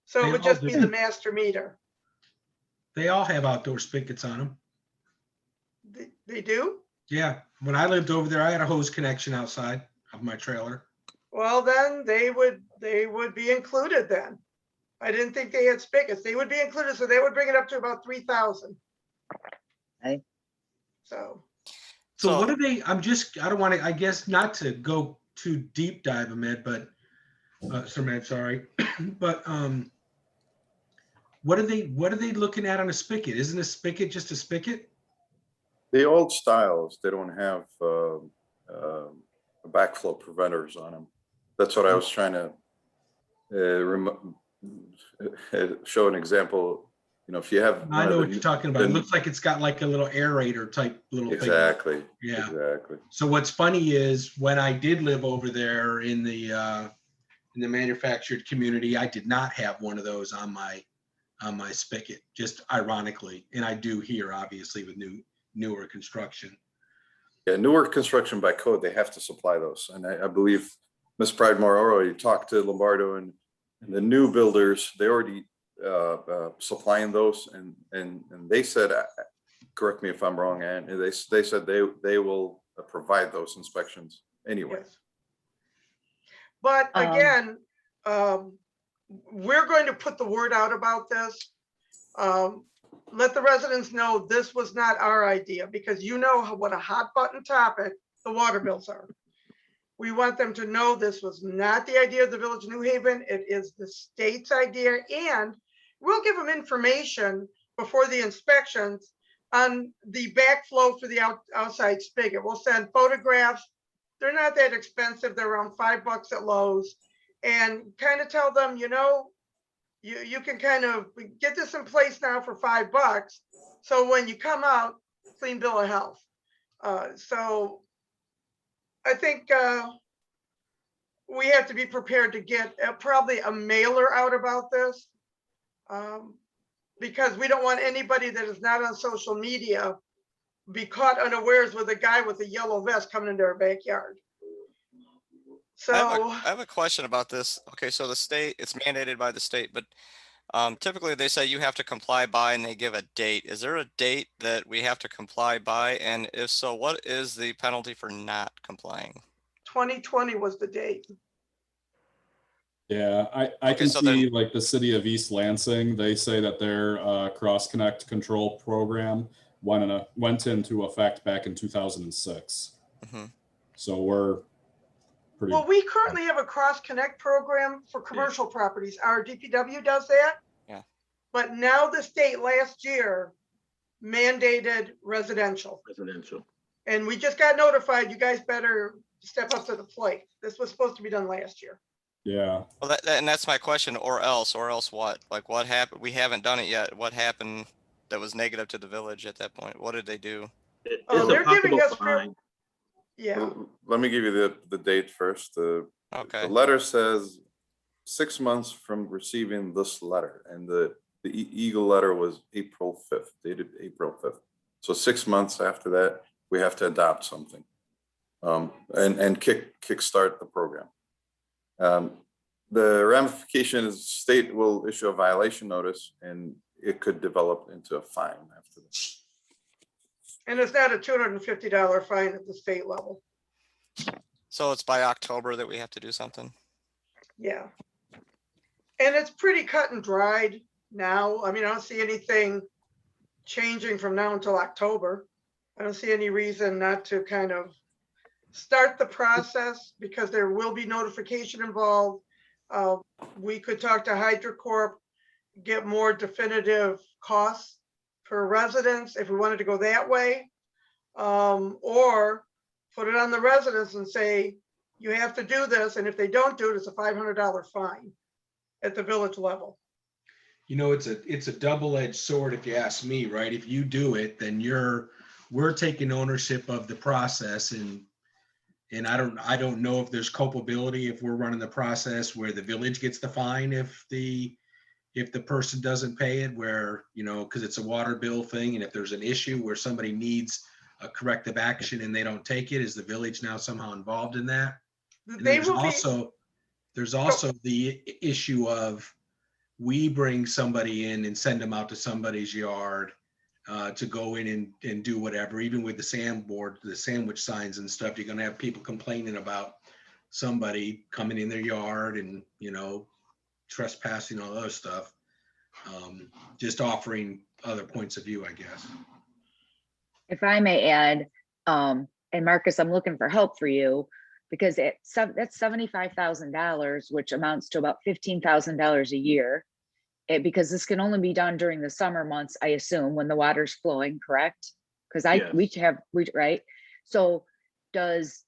So it would just be the master meter. They all have outdoor spigots on them. They do? Yeah. When I lived over there, I had a hose connection outside of my trailer. Well, then they would be included then. I didn't think they had spigots. They would be included, so they would bring it up to about 3,000. Okay. So what are they? I don't want to, I guess not to go too deep dive, Ahmed, but Sir Ahmed, sorry. But what are they looking at on a spigot? Isn't a spigot just a spigot? The old styles, they don't have backflow preventers on them. That's what I was trying to show an example. You know, if you have, I know what you're talking about. It looks like it's got like a little aerator type little thing. Exactly. Yeah. Exactly. So what's funny is when I did live over there in the manufactured community, I did not have one of those on my spigot, just ironically. And I do here, obviously, with newer construction. Yeah, newer construction by code, they have to supply those. And I believe Ms. Pridemore already talked to Lombardo and the new builders, they already supplying those, and they said, correct me if I'm wrong, and they said they will provide those inspections anyway. yes. But again, we're going to put the word out about this. Let the residents know this was not our idea, because you know what a hot button topic the water bills are. We want them to know this was not the idea of the Village of New Haven. It is the state's idea, and we'll give them information before the inspections on the backflow for the outside spigot. We'll send photographs. They're not that expensive. They're around $5 at Lowe's, and kind of tell them, you know, you can kind of get this in place now for $5. So when you come out, clean bill of health. So I think we have to be prepared to get probably a mailer out about this, because we don't want anybody that is not on social media be caught unawares with a guy with a yellow vest coming into our backyard. So, I have a question about this. Okay, so the state, it's mandated by the state, but typically they say you have to comply by and they give a date. Is there a date that we have to comply by? And if so, what is the penalty for not complying? 2020 was the date. Yeah, I Okay, can so see like the city of East Lansing, they say that their cross connect control program went into effect back in 2006. Mhm. So we're pretty, Well, we currently have a cross connect program for commercial properties. Our DPW does that. Yeah. But now the state last year mandated residential. Residential. And we just got notified, you guys better step up to the plate. This was supposed to be done last year. yeah. Well, and that's my question, or else what? Like what happened? We haven't done it yet. What happened that was negative to the village at that point? What did they do? It's They're a giving possible us fine. Yeah, Let me give you the date first. The Okay. letter says 6 months from receiving this letter, and the Eagle letter was April 5th, dated April 5th. So 6 months after that, we have to adopt something, and kickstart the program. The ramification is state will issue a violation notice, and it could develop into a fine after that. and it's not a $250 fine at the state level. So it's by October that we have to do something. Yeah. And it's pretty cut and dried now. I mean, I don't see anything changing from now until October. I don't see any reason not to kind of start the process because there will be notification involved. We could talk to HydroCorp, get more definitive costs per residence if we wanted to go that way. Or put it on the residents and say, you have to do this. And if they don't do it, it's a $500 fine at the village level. You know, it's a double-edged sword if you ask me, right? If you do it, then we're taking ownership of the process, and I don't know if there's culpability if we're running the process where the village gets the fine if the person doesn't pay it, where, you know, because it's a water bill thing, and if there's an issue where somebody needs a corrective action and they don't take it, is the village now somehow involved in that? And They there's will be. also the issue of we bring somebody in and send them out to somebody's yard to go in and do whatever. Even with the sandboard, the sandwich signs and stuff, you're gonna have people complaining about somebody coming in their yard and, you know, trespassing, all other stuff. Just offering other points of view, I guess. If I may add, and Marcus, I'm looking for help for you because that's $75,000, which amounts to about $15,000 a year. Because this can only be done during the summer months, I assume, when the water's flowing, correct? Because right. So is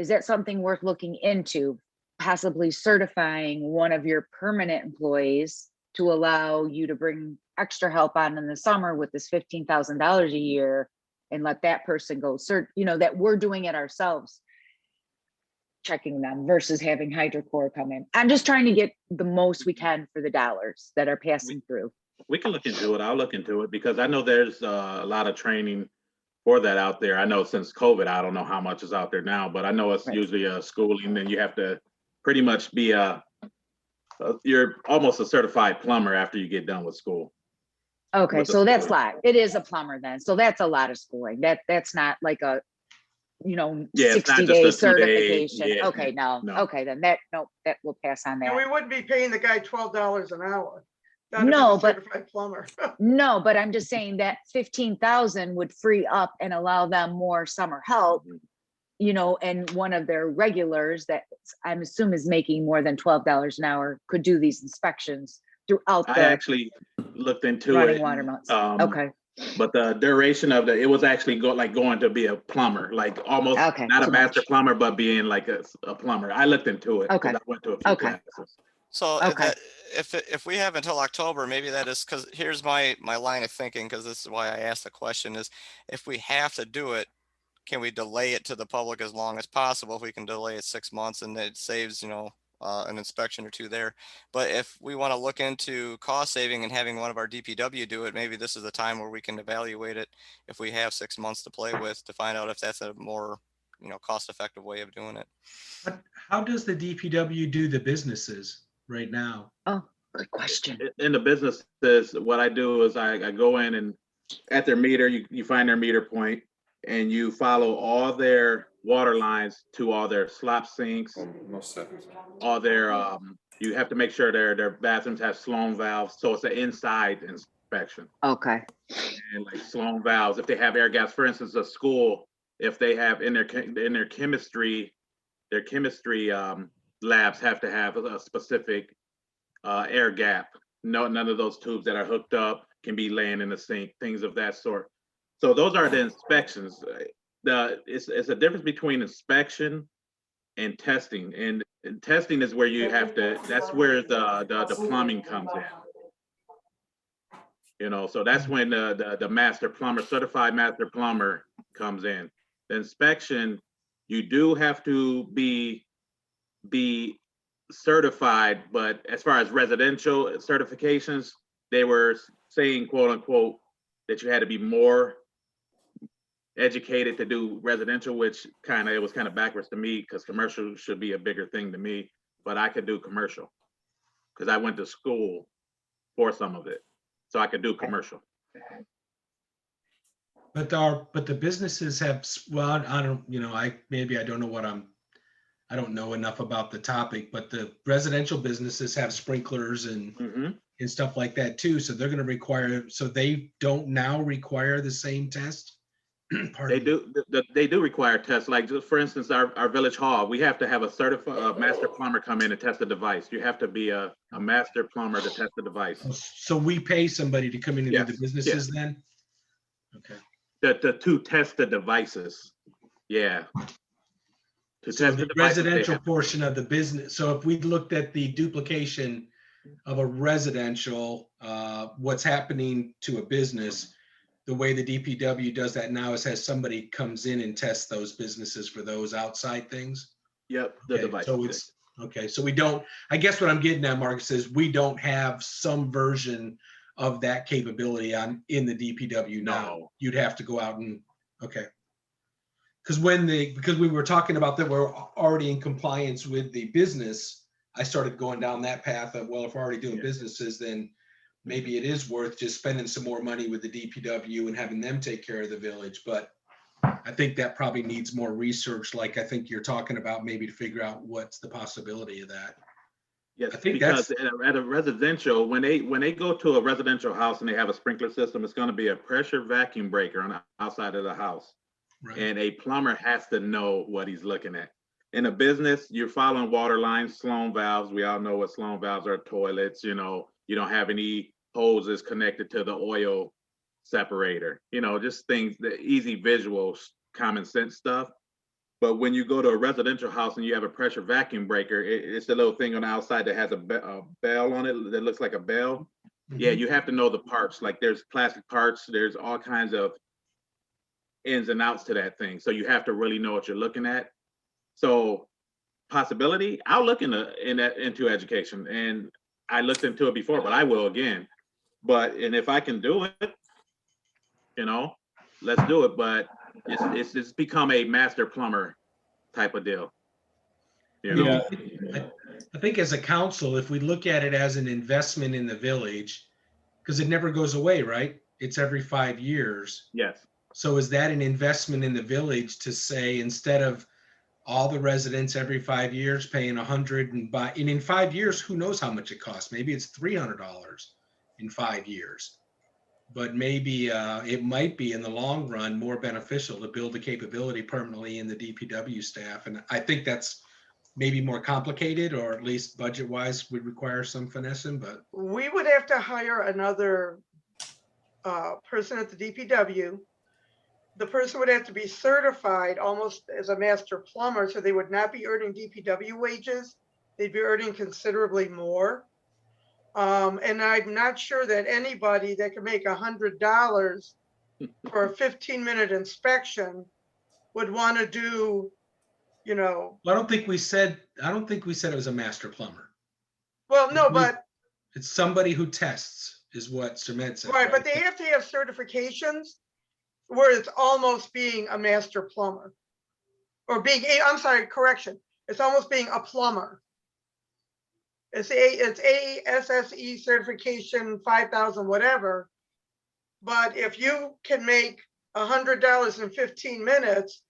that something worth looking into? Possibly certifying one of your permanent employees to allow you to bring extra help on in the summer with this $15,000 a year, and let that person go, you know, that we're doing it ourselves, checking them versus having HydroCorp come in. I'm just trying to get the most we can for the dollars that are passing through. We can look into it. I'll look into it because I know there's a lot of training for that out there. I know since COVID, I don't know how much is out there now, but I know it's usually a schooling, and you have to pretty much be you're almost a certified plumber after you get done with school. Okay, so that's it is a plumber then. So that's a lot of schooling. That's not like a, you know, 60-day certification. Yeah. Okay, no. Okay, then that will pass on that. And we wouldn't be paying the guy $12 an hour. No, but certified plumber. No, but I'm just saying that 15,000 would free up and allow them more summer help, you know, and one of their regulars that I'm assuming is making more than $12 an hour could do these inspections throughout the I actually looked into running water months. Okay. But the duration of it was actually going to be a plumber, like almost not a master plumber, but being like a plumber. I looked into it. Okay. I went to a few classes. So if we have until October, maybe that is, because here's my line of thinking, because this is why I asked the question, is if we have to do it, can we delay it to the public as long as possible? If we can delay it 6 months and it saves, you know, an inspection or two there. But if we want to look into cost saving and having one of our DPW do it, maybe this is the time where we can evaluate it if we have 6 months to play with to find out if that's a more cost-effective way of doing it. How does the DPW do the businesses right now? Oh, good question. In the businesses, what I do is I go in and at their meter, you find their meter point and you follow all their water lines to all their slop sinks, No sense. all their, you have to make sure their bathrooms have Sloan valves. So it's an inside inspection. Okay. And like Sloan valves, if they have air gaps, for instance, a school, if they have in their chemistry, their chemistry labs have to have a specific air gap. No, none of those tubes that are hooked up can be laying in the sink, things of that sort. So those are the inspections. It's a difference between inspection and testing. And testing is where you have to, that's where the plumbing comes in. So that's when the master plumber, certified master plumber comes in. The inspection, you do have to be certified, but as far as residential certifications, they were saying, quote unquote, that you had to be more educated to do residential, which it was kind of backwards to me because commercial should be a bigger thing to me, but I could do commercial because I went to school for some of it. So I could do commercial. But the businesses have, well, I don't, I don't know I don't know enough about the topic, but the residential businesses have sprinklers and stuff like that too. So they're going to require, so they don't now require the same test. They do require tests. Like just for instance, our village hall, we have to have a certified master plumber come in and test the device. You have to be a master plumber to test the device. So we pay somebody to come in and do the businesses then? Okay. To test the devices. Yeah. So the residential portion of the business. So if we looked at the duplication of a residential, what's happening to a business, the way the DPW does that now is has somebody comes in and tests those businesses for those outside things. Yep, the device. So it's okay. So we don't, I guess what I'm getting at, Marcus, is we don't have some version of that capability in the DPW now. No. You'd have to go out and, okay. Because we were talking about that we're already in compliance with the business, I started going down that path of, well, if we're already doing businesses, then maybe it is worth just spending some more money with the DPW and having them take care of the village. But I think that probably needs more research, like I think you're talking about, maybe to figure out what's the possibility of that. Yes, I think because at a residential, when they go to a residential house and they have a sprinkler system, it's going to be a pressure vacuum breaker on the outside of the house. Right. And a plumber has to know what he's looking at. In a business, you're following water lines, Sloan valves. We all know what Sloan valves are, toilets, you don't have any hoses connected to the oil separator, just things, the easy visuals, common sense stuff. But when you go to a residential house and you have a pressure vacuum breaker, it's a little thing on the outside that has a bell on it that looks like a bell. Mm-hmm. Yeah, you have to know the parts. Like there's plastic parts, there's all kinds of ins and outs to that thing. So you have to really know what you're looking at. So possibility, I'll look into education, and I looked into it before, but I will again. And if I can do it, let's do it. But it's become a master plumber type of deal. Yeah. I think as a council, if we look at it as an investment in the village, because it never goes away, right? It's every 5 years. Yes. So is that an investment in the village to say, instead of all the residents every 5 years paying $100 and in 5 years, who knows how much it costs? Maybe it's $300 in 5 years, but maybe it might be in the long run more beneficial to build the capability permanently in the DPW staff. And I think that's maybe more complicated, or at least budget wise would require some finessing, but. We would have to hire another person at the DPW. The person would have to be certified almost as a master plumber, so they would not be earning DPW wages. They'd be earning considerably more. And I'm not sure that anybody that can make $100 for a 15-minute inspection would want to do, Well, I don't think we said it was a master plumber. Well, no, but it's somebody who tests is what Surmet said. Right, but they have to have certifications where it's almost being a master plumber. or being a, I'm sorry, correction. It's almost being a plumber. It's ASSE certification, 5,000, whatever. But if you can make $100 in 15 minutes,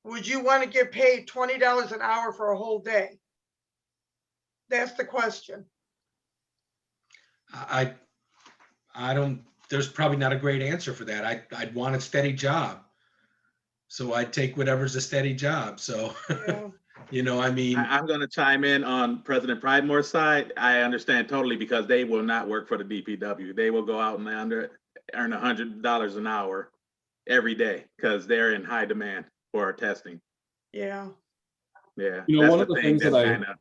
would you want to get paid $20 an hour for a whole day? That's the question. I don't, there's probably not a great answer for that. I'd want a steady job. So I'd take whatever's a steady job. So, Yeah. you know, I mean, I'm going to chime in on President Pridemore's side. I understand totally because they will not work for the DPW. They will go out and earn $100 an hour every day because they're in high demand for our testing. Yeah. Yeah. You know, that's one of the things that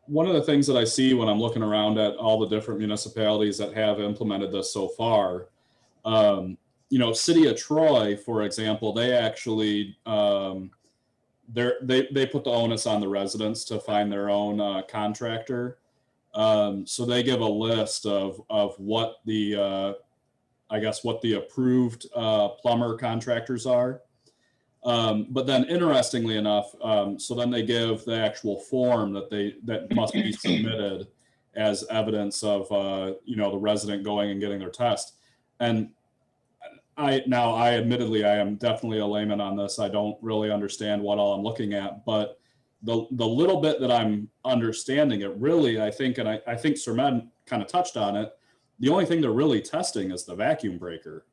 one of the things that I see when I'm looking around at all the different municipalities that have implemented this so far, you know, City of Troy, for example, they actually they put the onus on the residents to find their own contractor. So they give a list of what the I guess what the approved plumber contractors are. But then interestingly enough, so then they give the actual form that must be submitted as evidence of you know, the resident going and getting their test. And I admittedly I am definitely a layman on this. I don't really understand what all I'm looking at, but the little bit that I'm understanding it really, I think, and I think Sir Med kind of touched on it, the only thing they're really testing is the vacuum breaker.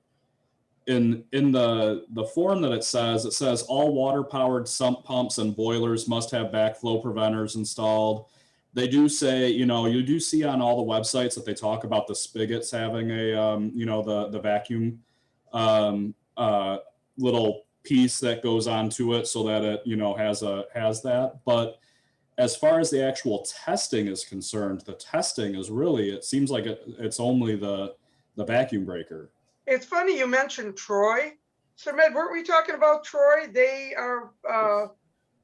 In the form that it says all water powered sump pumps and boilers must have backflow preventers installed. They do say, you know, you do see on all the websites that they talk about the spigots having a you know, the vacuum little piece that goes onto it so that it, you know, has that. But as far as the actual testing is concerned, the testing is really, it seems like it's only the vacuum breaker. It's funny you mentioned Troy. Sir Med, weren't we talking about Troy? They are,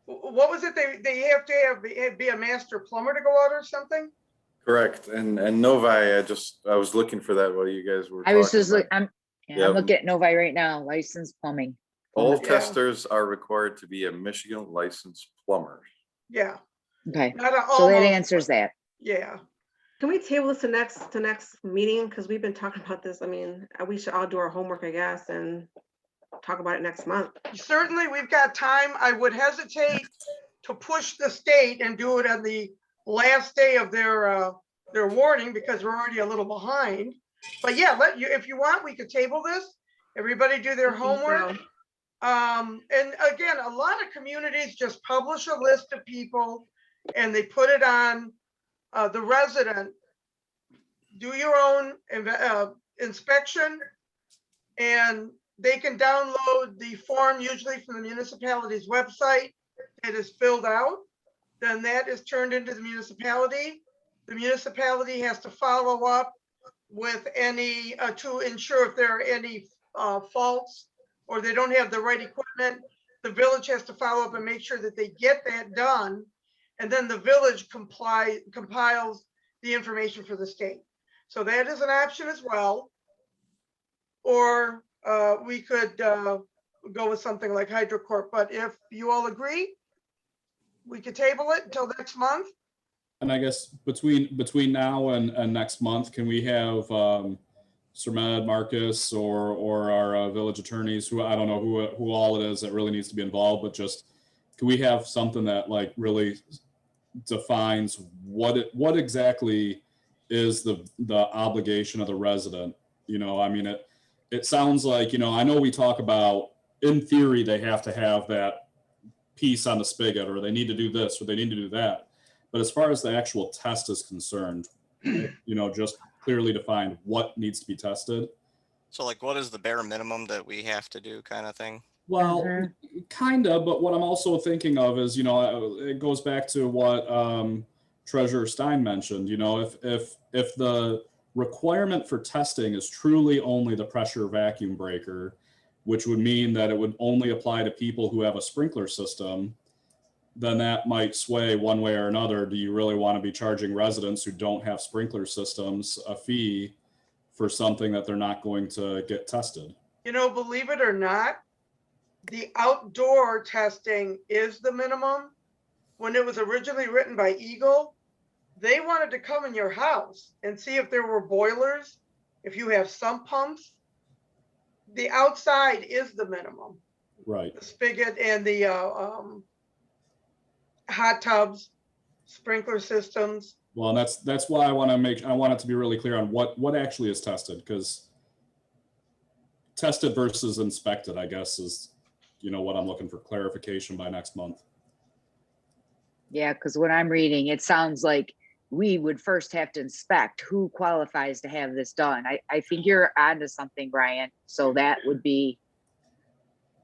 what was it? They have to be a master plumber to go out or something? Correct. And Novi, I was looking for that while you guys were I was just talking like, I'm looking at Novi right now, licensed plumbing. all Yeah. testers are required to be a Michigan licensed plumber. Yeah. Okay, Not a so that almost, answers that. yeah. Can we table this to next meeting? Because we've been talking about this. I mean, we should all do our homework, I guess, and talk about it next month. Certainly, we've got time. I would hesitate to push the state and do it on the last day of their warning because we're already a little behind. But yeah, if you want, we could table this. Everybody do their homework. And again, a lot of communities just publish a list of people and they put it on the resident. Do your own inspection, and they can download the form usually from the municipality's website that is filled out. Then that is turned into the municipality. The municipality has to follow up with any to ensure if there are any faults or they don't have the right equipment. The village has to follow up and make sure that they get that done. And then the village compiles the information for the state. So that is an option as well. Or we could go with something like HydroCorp. But if you all agree, we could table it until next month. And I guess between now and next month, can we have Sir Med, Marcus, or our village attorneys, who I don't know who all it is that really needs to be involved, but just can we have something that like really defines what exactly is the obligation of the resident? You know, I mean, it sounds like, you know, I know we talk about in theory they have to have that piece on the spigot, or they need to do this, or they need to do that. But as far as the actual test is concerned, you know, just clearly define what needs to be tested. So like, what is the bare minimum that we have to do, kind of thing? Well, kind of, but what I'm also thinking of is, you know, it goes back to what Treasurer Stein mentioned. You know, if the requirement for testing is truly only the pressure vacuum breaker, which would mean that it would only apply to people who have a sprinkler system, then that might sway one way or another. Do you really want to be charging residents who don't have sprinkler systems a fee for something that they're not going to get tested? You know, believe it or not, the outdoor testing is the minimum. When it was originally written by Eagle, they wanted to come in your house and see if there were boilers, if you have sump pumps. The outside is the minimum. Right. The spigot and the hot tubs, sprinkler systems. Well, and that's why I want it to be really clear on what actually is tested, because tested versus inspected, I guess, is, what I'm looking for clarification by next month. Yeah, because what I'm reading, it sounds like we would first have to inspect who qualifies to have this done. I think you're onto something, Brian. So that would be,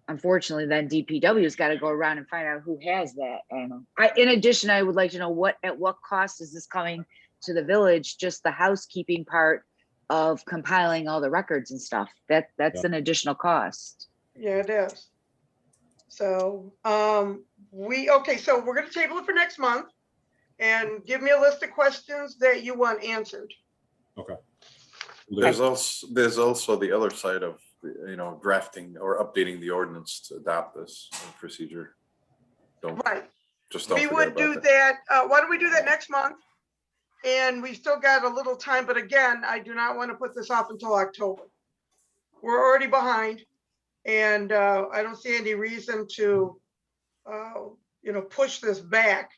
unfortunately, then DPW's got to go around and find out who has that. I don't know. In addition, I would like to know at what cost is this coming to the village? Just the housekeeping part of compiling all the records and stuff. That's an additional cost. Yeah, it is. So so we're going to table it for next month, and give me a list of questions that you want answered. Okay. There's also the other side of, drafting or updating the ordinance to adopt this procedure. Don't We forget would about do that. Why don't we do that next month? And we still got a little time, but again, I do not want to put this off until October. We're already behind, and I don't see any reason to, push this back.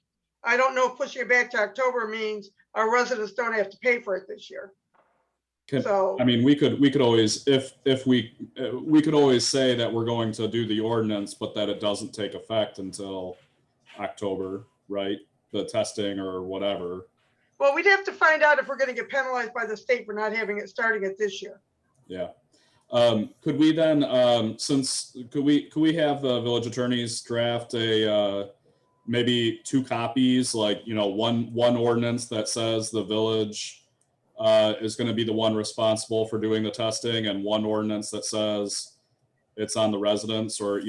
I don't know if pushing it back to October means our residents don't have to pay for it this year. I mean, we could always, we could always say that we're going to do the ordinance, but that it doesn't take effect until October, right? The testing or whatever. Well, we'd have to find out if we're going to get penalized by the state for not having it starting it this year. Yeah. Could we then, could we have the village attorneys draft maybe 2 copies, like, one ordinance that says the village is going to be the one responsible for doing the testing, and one ordinance that says it's on the residents, or,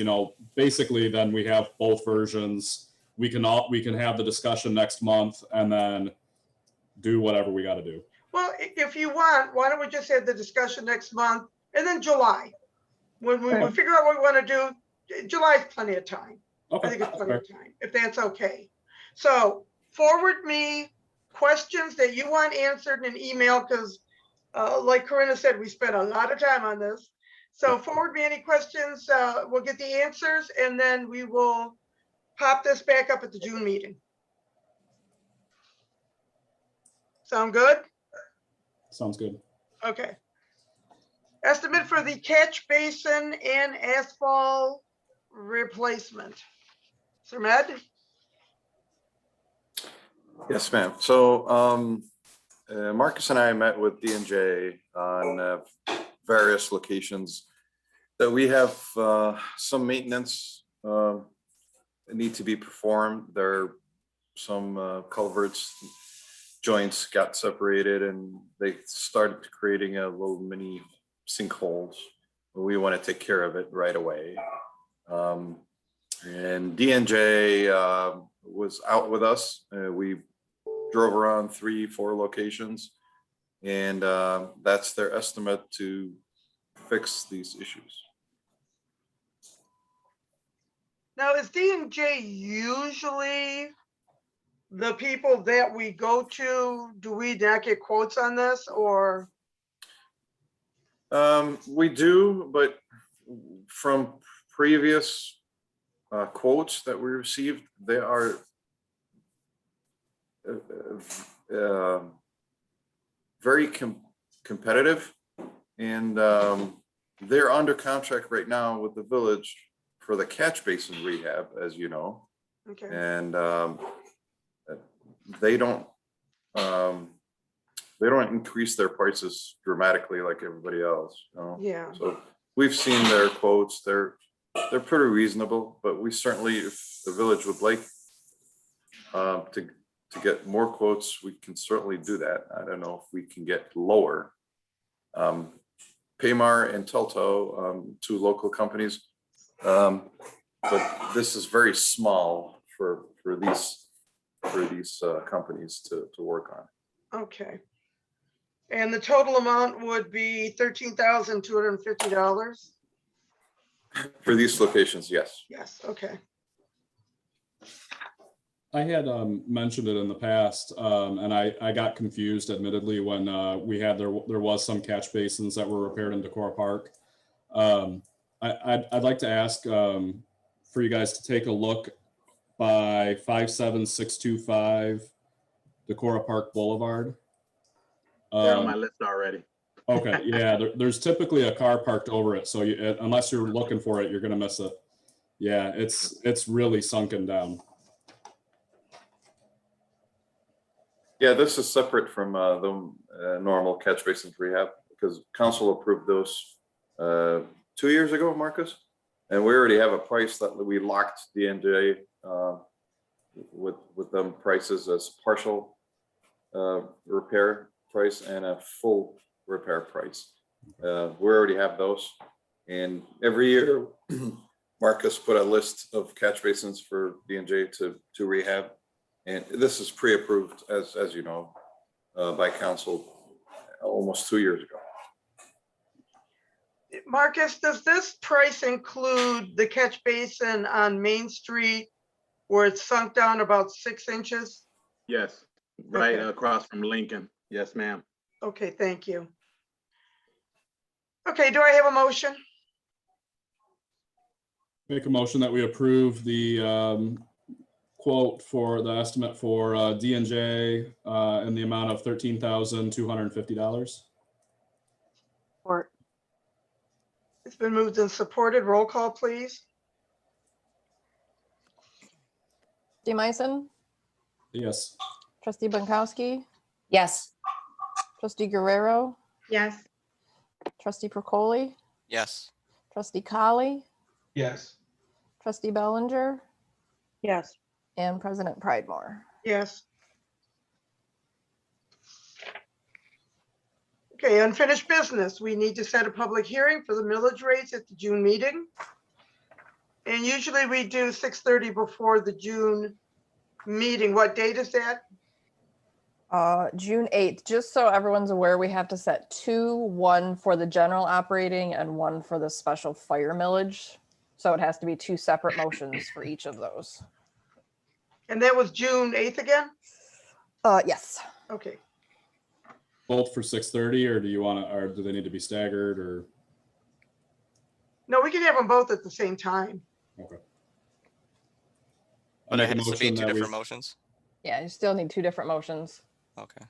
basically then we have both versions. We can have the discussion next month and then do whatever we got to do. Well, if you want, why don't we just have the discussion next month, and then July, when we figure out what we want to do. July's plenty of time. Okay. I think it's plenty of time, if that's okay. So forward me questions that you want answered in an email, because like Corinna said, we spent a lot of time on this. So forward me any questions, we'll get the answers, and then we will pop this back up at the June meeting. Sound good? Sounds good. Okay. Estimate for the catch basin and asphalt replacement. Sir Med? Yes, ma'am. So Marcus and I met with D&J on various locations that we have some maintenance need to be performed. There are some culverts joints got separated, and they started creating a little mini sinkholes. We want to take care of it right away. And D&J was out with us. We drove around 3-4 locations, and that's their estimate to fix these issues. Now, is D&J usually the people that we go to? Do we not get quotes on this, or? We do, but from previous quotes that we received, they are very competitive, and they're under contract right now with the village for the catch basin rehab, as you know. Okay. And they don't increase their prices dramatically like everybody else, you know? Yeah. So we've seen their quotes. They're pretty reasonable, but we certainly, if the village would like to get more quotes, we can certainly do that. I don't know if we can get lower. Paymar and Telto, 2 local companies, but this is very small for these companies to work on. Okay. And the total amount would be $13,250. For these locations, yes. Yes, okay. I had mentioned it in the past, and I got confused admittedly when we had there was some catch basins that were repaired in Decorah Park. I'd like to ask for you guys to take a look by 57625 Decorah Park Boulevard. They're on my list already. Okay, yeah, there's typically a car parked over it, so unless you're looking for it, you're gonna miss it. Yeah, it's really sunken down. Yeah, this is separate from the normal catch basins rehab because council approved those 2 years ago, Marcus. And we already have a price that we locked DNJ with them prices as partial repair price and a full repair price. We already have those. And every year, Marcus put a list of catch basins for DNJ to rehab. And this is pre-approved, as you know, by council almost 2 years ago. Marcus, does this price include the catch basin on Main Street where it's sunk down about 6 inches? Yes, right Okay. across from Lincoln. Yes, ma'am. Okay, thank you. Okay, do I have a motion? Make a motion that we approve the quote for the estimate for D&J in the amount of $13,250. Support. It's been moved and supported. Roll call, please. Trustee Meissen, Yes. trustee Bankowski, Yes. trustee Guerrero, Yes. trustee Procoli, Yes. trustee Colley, Yes. trustee Bellinger, Yes. and President Pridemore. Yes. Okay, unfinished business. We need to set a public hearing for the millage rates at the June meeting. And usually we do 6:30 before the June meeting. What date is that? June 8th, just so everyone's aware, we have to set two, one for the general operating and one for the special fire millage. So it has to be two separate motions for each of those. And that was June 8th again? Yes. Okay. Both for 6:30, or do you want to, or do they need to be staggered, or? No, we can have them both at the same time. Okay. But I it make a has to be motion two that we- different motions. Yeah, you still need two different motions. Okay.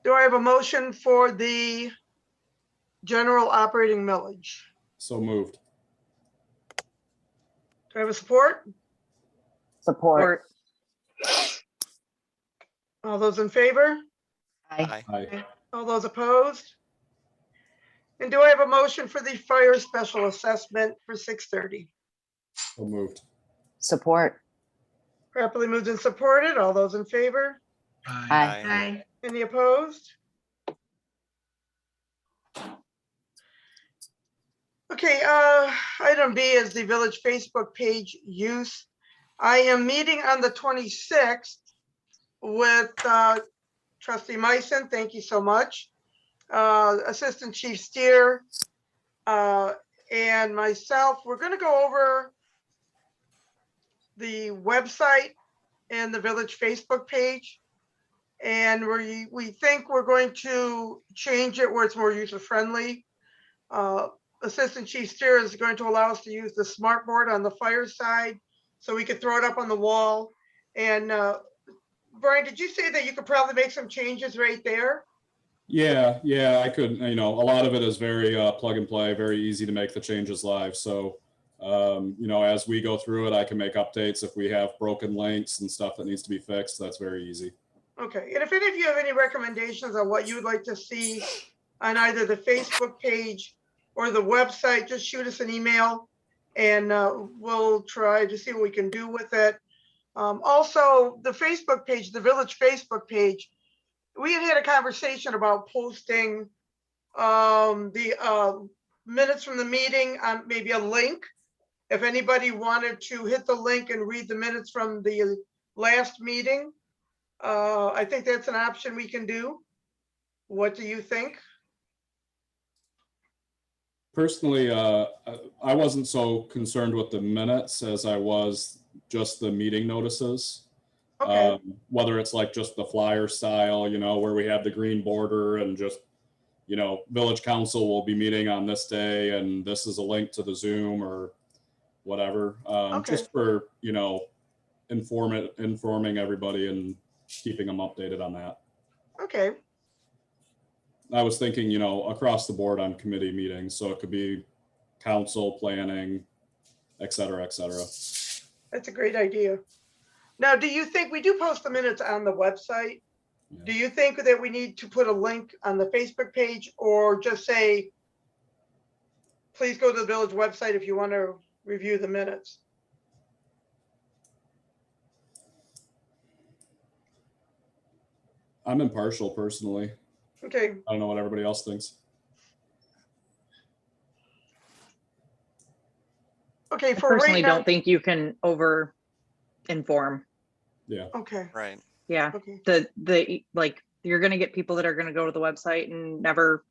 Do I have a motion for the general operating millage? So moved. Do I have a support? Support. All those in favor? Aye. Aye. All those opposed? And do I have a motion for the fire special assessment for 6:30? So moved. Support. Properly moved and supported. All those in favor? Aye. Aye. Any opposed? Okay, item B is the village Facebook page use. I am meeting on the 26th with trustee Meissen. Thank you so much. Assistant Chief Steer and myself. We're going to go over the website and the village Facebook page. And we think we're going to change it where it's more user friendly. Assistant Chief Steer is going to allow us to use the smart board on the fire side so we could throw it up on the wall. And Brian, did you say that you could probably make some changes right there? Yeah, I could, a lot of it is very plug and play, very easy to make the changes live. So, as we go through it, I can make updates if we have broken links and stuff that needs to be fixed. That's very easy. Okay, and if any of you have any recommendations on what you would like to see on either the Facebook page or the website, just shoot us an email and we'll try to see what we can do with it. Also, the Facebook page, the village Facebook page, we had a conversation about posting the minutes from the meeting on maybe a link. If anybody wanted to hit the link and read the minutes from the last meeting, I think that's an option we can do. What do you think? Personally, I wasn't so concerned with the minutes as I was just the meeting notices. Okay, Whether it's like just the flyer style, you know, where we have the green border and just, you know, village council will be meeting on this day and this is a link to the Zoom or whatever. Okay. Just for, you know, informing everybody and keeping them updated on that. Okay, I was thinking, you know, across the board on committee meetings, so it could be council, planning, et cetera, et cetera. that's a great idea. Now, do you think we do post the minutes on the website? Yeah. Do you think that we need to put a link on the Facebook page or just say, please go to the village website if you want to review the minutes? I'm impartial personally. Okay, I don't know what everybody else thinks. okay, I for right personally now. don't think you can over inform. Yeah. Okay, Right. Yeah, okay, the like you're gonna get people that are gonna go to the website and never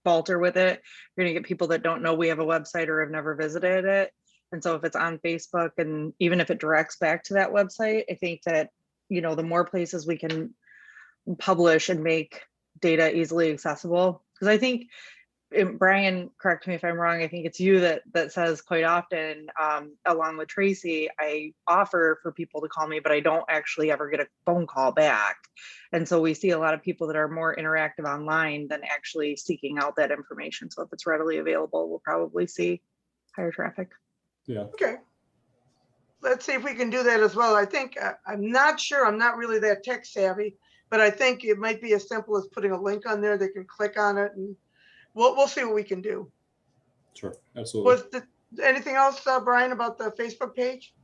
falter with it. You're gonna get people that don't know we have a website or have never visited it. And so if it's on Facebook and even if it directs back to that website, I think that, you know, the more places we can publish and make data easily accessible. Because I think, Brian, correct me if I'm wrong, I think it's you that says quite often, along with Tracy, I offer for people to call me, but I don't actually ever get a phone call back. And so we see a lot of people that are more interactive online than actually seeking out that information. So if it's readily available, we'll probably see higher traffic. Yeah. okay. Let's see if we can do that as well. I think, I'm not sure, I'm not really that tech savvy, but I think it might be as simple as putting a link on there. They can click on it and we'll see what we can do. Sure. Absolutely. Was anything else, Brian, about the Facebook page?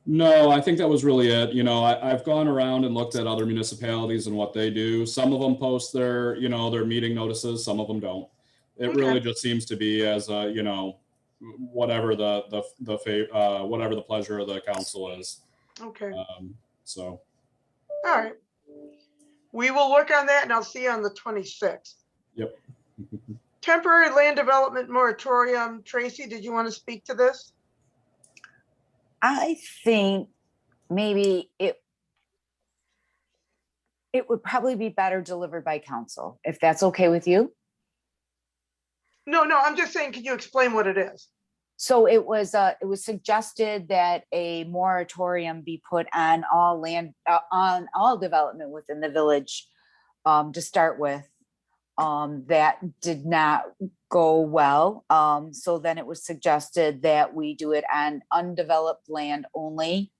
No, I think that was really it. You know, I've gone around and looked at other municipalities and what they do. Some of them post their, you know, their meeting notices. Some of them don't. It Okay. really just seems to be as a, you know, whatever whatever the pleasure of the council is. Okay, So. all right. We will work on that and I'll see you on the 26th. Yep. Temporary land development moratorium. Tracy, did you want to speak to this? I think maybe it would probably be better delivered by council, if that's okay with you. No, I'm just saying, can you explain what it is? So it was suggested that a moratorium be put on all land, on all development within the village to start with. That did not go well. So then it was suggested that we do it on undeveloped land only.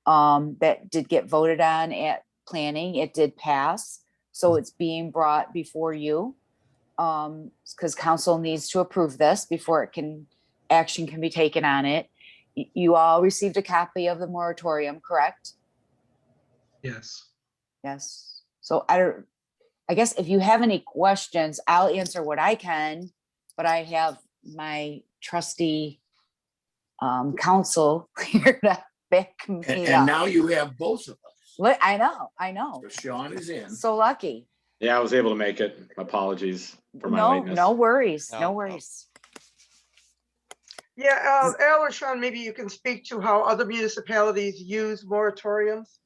That did get voted on at planning. It did pass. So it's being brought before you. Because council needs to approve this before action can be taken on it. You all received a copy of the moratorium, correct? Yes. Yes. So I guess if you have any questions, I'll answer what I can, but I have my trusty counsel here to back me And up. now you have both of us. I know. So Sean is in. So lucky. Yeah, I was able to make it. Apologies for my lateness. No worries. No, No no. worries. Yeah, Al or Sean, maybe you can speak to how other municipalities use moratoriums.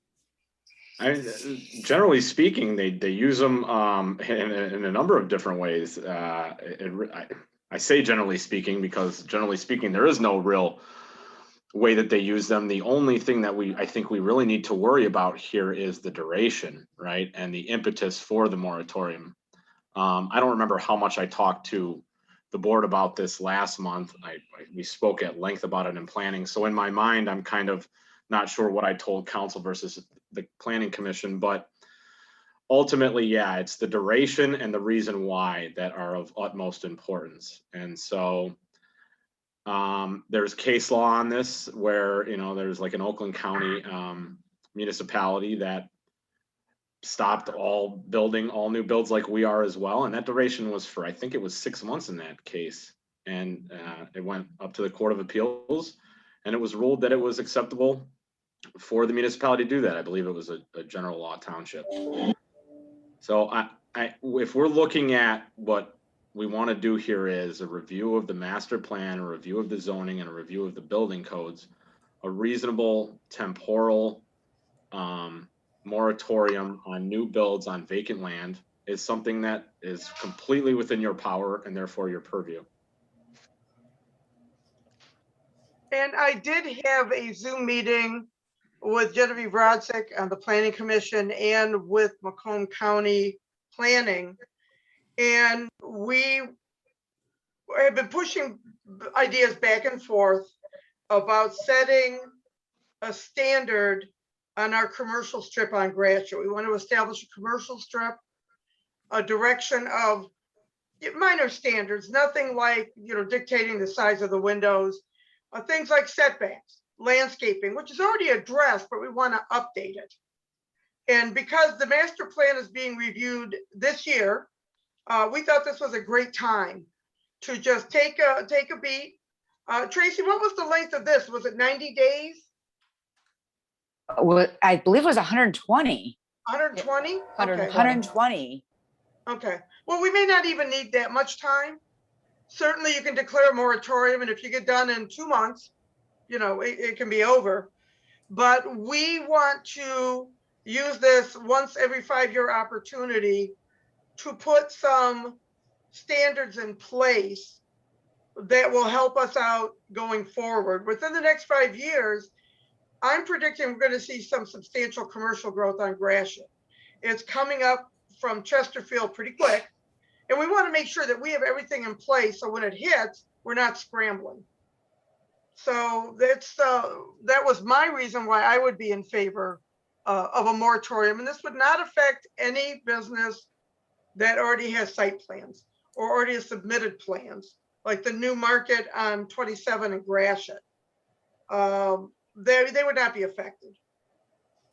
Generally speaking, they use them in a number of different ways. I say generally speaking because generally speaking, there is no real way that they use them. The only thing that I think we really need to worry about here is the duration, right? And the impetus for the moratorium. I don't remember how much I talked to the board about this last month. We spoke at length about it in planning. So in my mind, I'm kind of not sure what I told council versus the planning commission, but ultimately, yeah, it's the duration and the reason why that are of utmost importance. And so there's case law on this where, you know, there's like an Oakland County municipality that stopped all new builds like we are as well. And that duration was for, I think it was 6 months in that case. And it went up to the Court of Appeals and it was ruled that it was acceptable for the municipality to do that. I believe it was a general law township. So if we're looking at what we want to do here is a review of the master plan, a review of the zoning, and a review of the building codes. A reasonable temporal moratorium on new builds on vacant land is something that is completely within your power and therefore your purview. And I did have a Zoom meeting with Genevieve Rodzik on the Planning Commission and with Macomb County Planning. And we have been pushing ideas back and forth about setting a standard on our commercial strip on Gratiot. We want to establish a commercial strip, a direction of minor standards, nothing like, dictating the size of the windows, things like setbacks, landscaping, which is already addressed, but we want to update it. And because the master plan is being reviewed this year, we thought this was a great time to just take a beat. Tracy, what was the length of this? Was it 90 days? Well, I believe it was 120. 120? Okay. 120. Okay. Well, we may not even need that much time. Certainly you can declare a moratorium, and if you get done in 2 months, it can be over. But we want to use this once every 5-year opportunity to put some standards in place that will help us out going forward. Within the next 5 years, I'm predicting we're going to see some substantial commercial growth on Gratiot. It's coming up from Chesterfield pretty quick. And we want to make sure that we have everything in place so when it hits, we're not scrambling. So that was my reason why I would be in favor of a moratorium. And this would not affect any business that already has site plans or already has submitted plans, like the new market on 27 in Gratiot. They would not be affected.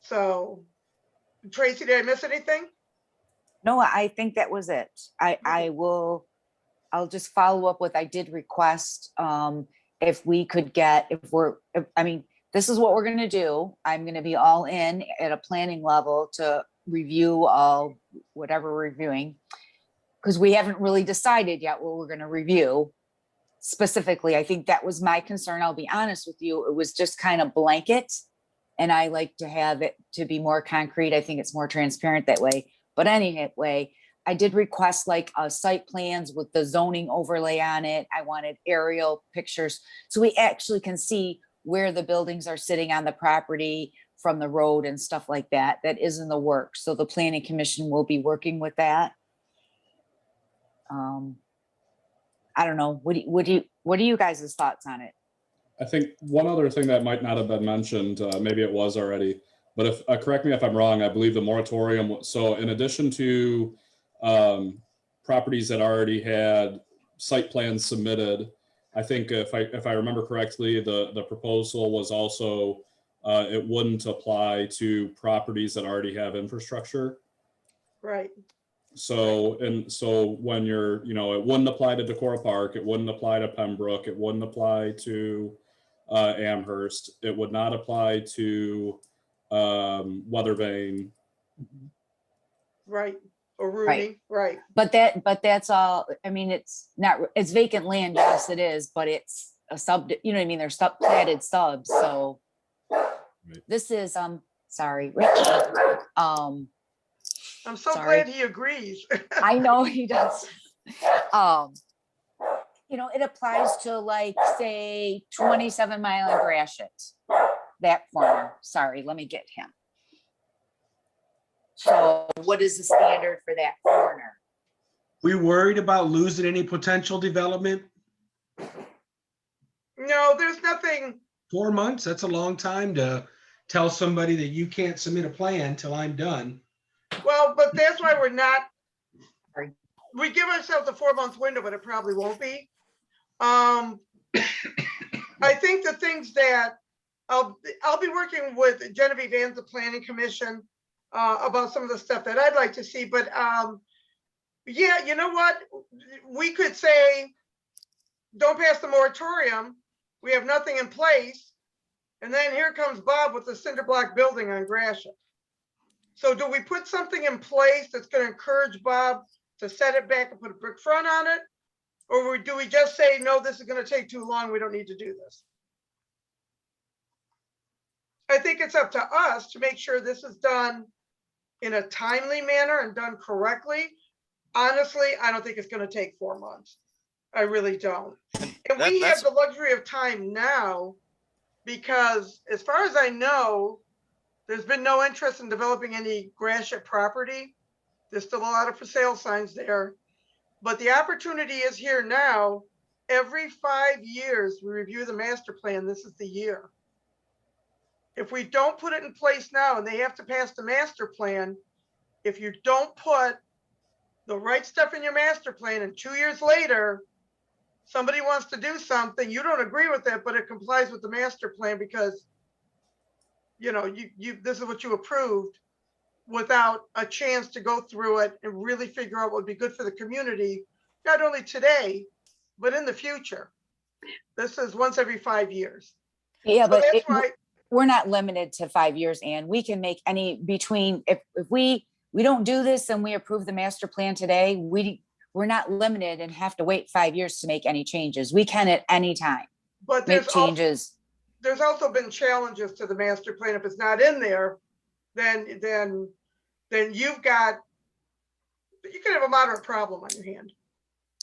So, Tracy, did I miss anything? No, I think that was it. I'll just follow up with, I did request, if we could get, this is what we're going to do. I'm going to be all in at a planning level to review all, whatever we're reviewing, because we haven't really decided yet what we're going to review specifically. I think that was my concern. I'll be honest with you. It was just kind of blanket, and I like to have it to be more concrete. I think it's more transparent that way. But anyway, I did request like site plans with the zoning overlay on it. I wanted aerial pictures so we actually can see where the buildings are sitting on the property from the road and stuff like that. That is in the works. So the Planning Commission will be working with that. I don't know. What are you guys' thoughts on it? I think one other thing that might not have been mentioned, maybe it was already, but if correct me if I'm wrong, I believe the moratorium. So in addition to properties that already had site plans submitted, I think if I remember correctly, the proposal was also it wouldn't apply to properties that already have infrastructure. Right. So when you're, it wouldn't apply to Decorah Park, it wouldn't apply to Pembroke, it wouldn't apply to Amherst, it would not apply to Weathervane. Right. Or Rooney. Right. But that's all. I mean, it's vacant land. Yes, it is, but it's a sub. You know what I mean? They're platted subs. So this is sorry, Rich. I'm so glad he agrees. I know he does. It applies to like say 27 Mile and Gratiot, that corner. Sorry, let me get him. So what is the standard for that corner? We worried about losing any potential development? No, there's nothing. 4 months, that's a long time to tell somebody that you can't submit a plan till I'm done. Well, but that's why we give ourselves a 4-month window, but it probably won't be. I think the things that I'll be working with Genevieve and the Planning Commission about some of the stuff that I'd like to see, but yeah, you know what? We could say, don't pass the moratorium. We have nothing in place. And then here comes Bob with the cinder block building on Gratiot. So do we put something in place that's going to encourage Bob to set it back and put a brick front on it? Or do we just say, no, this is going to take too long, we don't need to do this? I think it's up to us to make sure this is done in a timely manner and done correctly. Honestly, I don't think it's going to take 4 months. I really don't. And we have the luxury of time now because as far as I know, there's been no interest in developing any Gratiot property. There's still a lot of for sale signs there, but the opportunity is here now. Every 5 years, we review the master plan. This is the year. If we don't put it in place now and they have to pass the master plan, if you don't put the right stuff in your master plan and 2 years later, somebody wants to do something, you don't agree with it, but it complies with the master plan because, you know, this is what you approved without a chance to go through it and really figure out what would be good for the community, not only today, but in the future. This is once every 5 years. Yeah, So but that's why we're not limited to 5 years, and we can make any between, if we don't do this and we approve the master plan today, we're not limited and have to wait 5 years to make any changes. We can at any time but make changes. There's also been challenges to the master plan. If it's not in there, then you can have a moderate problem on your hand.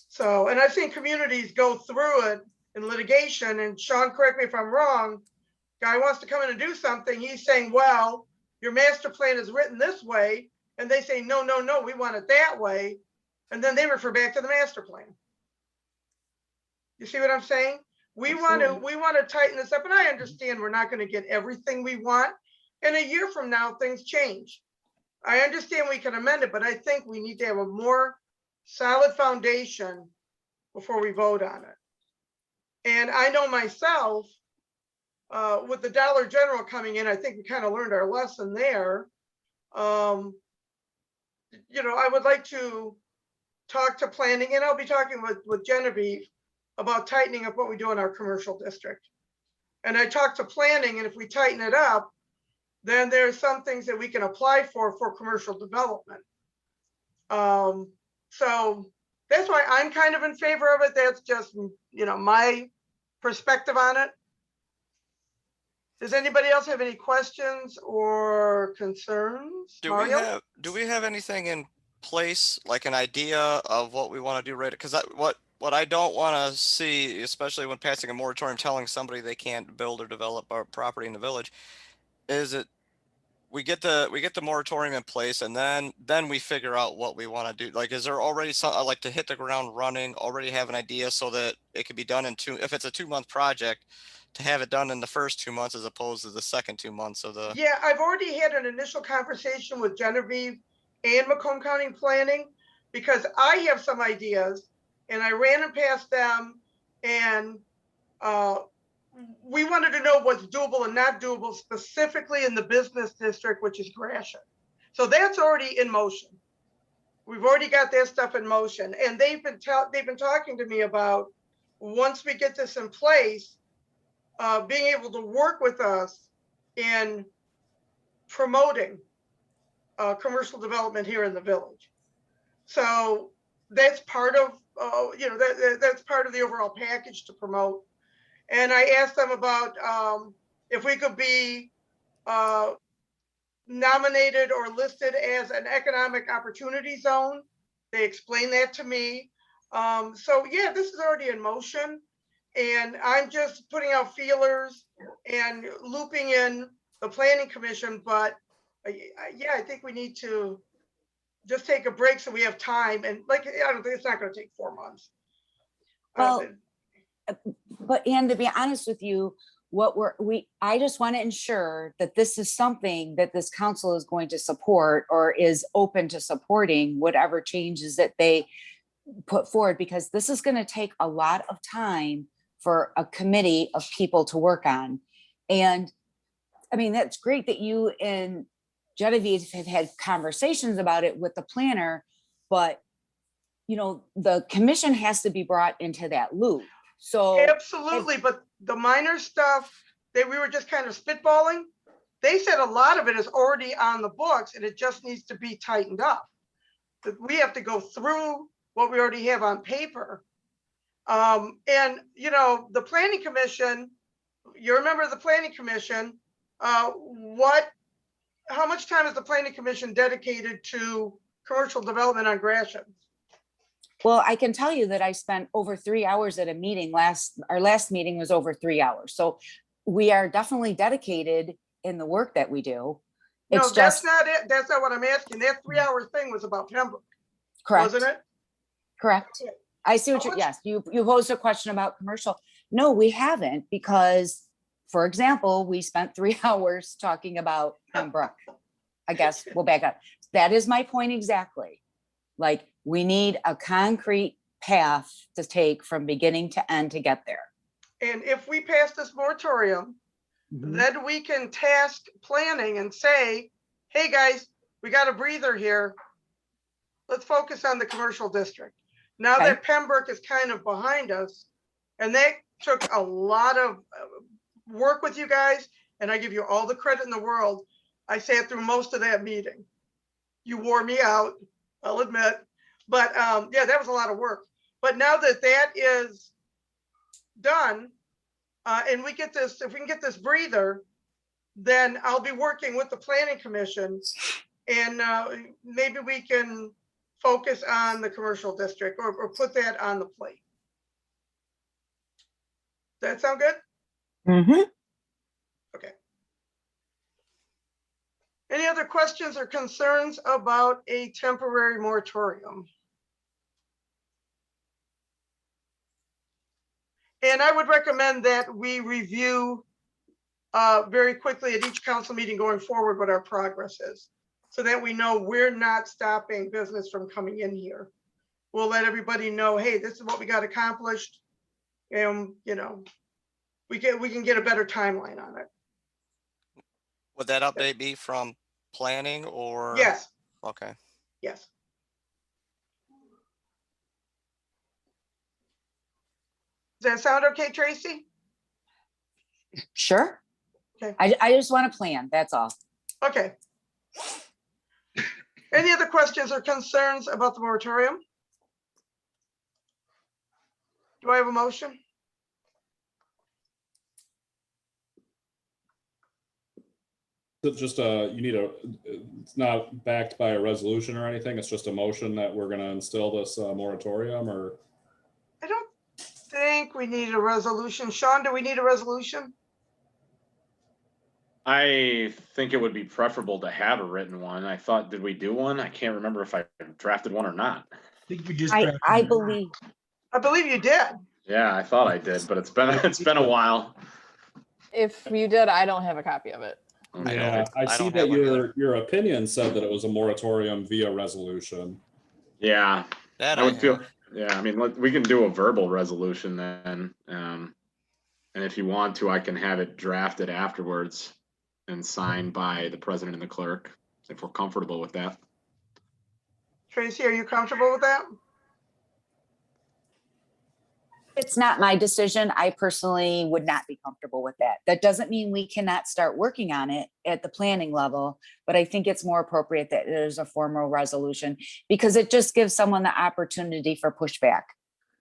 So, and I've seen communities go through it in litigation, and Sean, correct me if I'm wrong, guy wants to come in and do something. He's saying, well, your master plan is written this way. And they say, no, we want it that way. And then they refer back to the master plan. You see what I'm saying? We want to tighten this up. And I understand we're not going to get everything we want. And a year from now, things change. I understand we can amend it, but I think we need to have a more solid foundation before we vote on it. And I know myself, with the Dollar General coming in, I think we kind of learned our lesson there. You know, I would like to talk to planning, and I'll be talking with Genevieve about tightening up what we do in our commercial district. And I talked to planning, and if we tighten it up, then there's some things that we can apply for commercial development. So that's why I'm kind of in favor of it. That's just, you know, my perspective on it. Does anybody else have any questions or concerns? Do we have anything in place, like an idea of what we want to do, right? Because what I don't want to see, especially when passing a moratorium, telling somebody they can't build or develop our property in the village, is it we get the moratorium in place, and then we figure out what we want to do. Like, is there already something like to hit the ground running, already have an idea so that it could be done in if it's a 2-month project, to have it done in the first 2 months as opposed to the second 2 months of the. Yeah, I've already had an initial conversation with Genevieve and Macomb County Planning, because I have some ideas and I ran them past them, and we wanted to know what's doable and not doable, specifically in the business district, which is Gratiot. So that's already in motion. We've already got that stuff in motion, and they've been talking to me about, once we get this in place, being able to work with us in promoting commercial development here in the village. So that's part of, that's part of the overall package to promote. And I asked them about if we could be nominated or listed as an economic opportunity zone. They explained that to me. So yeah, this is already in motion, and I'm just putting out feelers and looping in the planning commission. But yeah, I think we need to just take a break so we have time. And like, I don't think it's not going to take 4 months. Well, but and to be honest with you, I just want to ensure that this is something that this council is going to support, or is open to supporting whatever changes that they put forward, because this is going to take a lot of time for a committee of people to work on. And I mean, that's great that you and Genevieve have had conversations about it with the planner, but you know, the commission has to be brought into that loop. So absolutely, but the minor stuff that we were just kind of spitballing, they said a lot of it is already on the books and it just needs to be tightened up. We have to go through what we already have on paper And, you know, the planning commission, you're a member of the planning commission. How much time is the planning commission dedicated to commercial development on Gratiot? Well, I can tell you that I spent over 3 hours at a meeting our last meeting was over 3 hours. So we are definitely dedicated in the work that we do. No, It's that's just not it. That's not what I'm asking. That 3 hour thing was about Pembroke, correct. wasn't it? Correct. Okay. I see what yes, you posed a question about commercial. No, we haven't, because, for example, we spent 3 hours talking about Pembroke. I guess we'll back up. That is my point exactly. Like, we need a concrete path to take from beginning to end to get there. And if we pass this moratorium, then we can task planning and say, hey guys, we got a breather here. Let's focus on the commercial district. Now that Pembroke is kind of behind us, and that took a lot of work with you guys, and I give you all the credit in the world. I sat through most of that meeting. You wore me out, I'll admit. But yeah, that was a lot of work. But now that that is done, and we get this, if we can get this breather, then I'll be working with the planning commission, and maybe we can focus on the commercial district or put that on the plate. Does that sound good? Mm-hmm. Okay. Any other questions or concerns about a temporary moratorium? And I would recommend that we review very quickly at each council meeting going forward what our progress is, so that we know we're not stopping business from coming in here. We'll let everybody know, hey, this is what we got accomplished. And, you know, we can get a better timeline on it. Would that update be from planning or? Yes. Okay. Yes. Does that sound okay, Tracy? Sure. Okay. I just want to plan. That's all. Okay. Any other questions or concerns about the moratorium? Do I have a motion? Just you need it's not backed by a resolution or anything. It's just a motion that we're going to instill this moratorium, or? I don't think we need a resolution. Sean, do we need a resolution? I think it would be preferable to have a written one. I thought, did we do one? I can't remember if I drafted one or not. I think we just I believe you did. Yeah, I thought I did, but it's been a while. If you did, I don't have a copy of it. Yeah, I see that your opinion said that it was a moratorium via resolution. Yeah, that I would feel. Yeah, I mean, we can do a verbal resolution then, and if you want to, I can have it drafted afterwards and signed by the president and the clerk, if we're comfortable with that. Tracy, are you comfortable with that? It's not my decision. I personally would not be comfortable with that. That doesn't mean we cannot start working on it at the planning level, but I think it's more appropriate that there's a formal resolution, because it just gives someone the opportunity for pushback.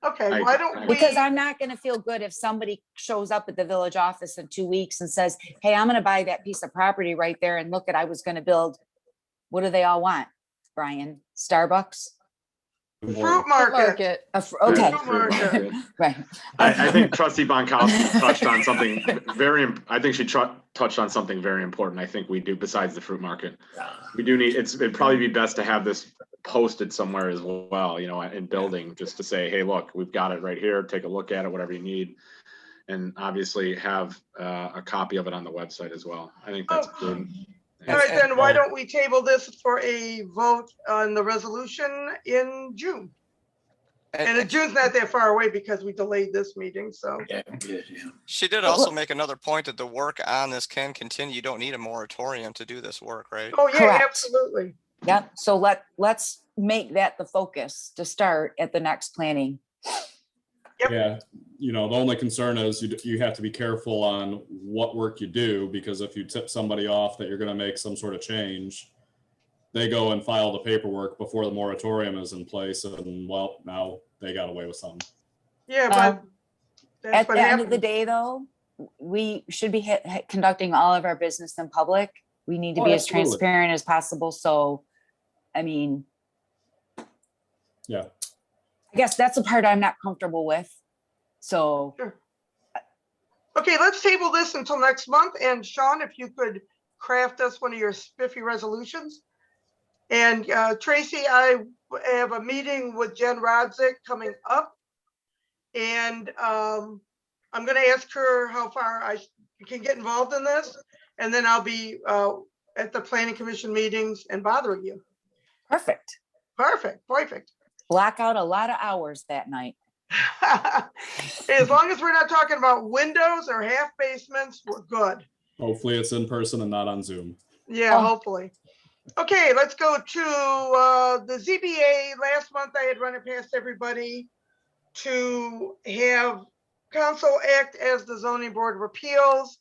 Okay, why don't we? Because I'm not going to feel good if somebody shows up at the village office in 2 weeks and says, hey, I'm going to buy that piece of property right there, and look at, I was going to build, what do they all want, Brian? Starbucks? Fruit market. Okay. Fruit market. Right. I think Trustee Bonkowski touched on something touched on something very important. I think we do, besides the fruit market. We do need, it'd probably be best to have this posted somewhere as well, you know, in building, just to say, hey, look, we've got it right here. Take a look at it, whatever you need. And obviously have a copy of it on the website as well. I think that's good. All right, then why don't we table this for a vote on the resolution in June? And June's not that far away because we delayed this meeting, so. Yeah. She did also make another point that the work on this can continue. You don't need a moratorium to do this work, right? Oh, yeah, Correct. absolutely. Yep. So let's make that the focus to start at the next planning. Yep. Yeah, you know, the only concern is you have to be careful on what work you do, because if you tip somebody off that you're going to make some sort of change, they go and file the paperwork before the moratorium is in place, and well, now they got away with something. Yeah, but that's At what the end of the happened. day, though, we should be conducting all of our business in public. We need to Oh, be as absolutely. transparent as possible. So, I mean, Yeah. I guess that's the part I'm not comfortable with. So, Sure. Okay, let's table this until next month. And Sean, if you could craft us one of your spiffy resolutions. And Tracy, I have a meeting with Jen Rodzik coming up. And I'm going to ask her how far I can get involved in this. And then I'll be at the planning commission meetings and bothering you. perfect. Perfect. Block out a lot of hours that night. As long as we're not talking about windows or half basements, we're good. Hopefully it's in person and not on Zoom. Yeah, hopefully. Okay, let's go to the ZBA. Last month I had run it past everybody to have council act as the zoning board of appeals.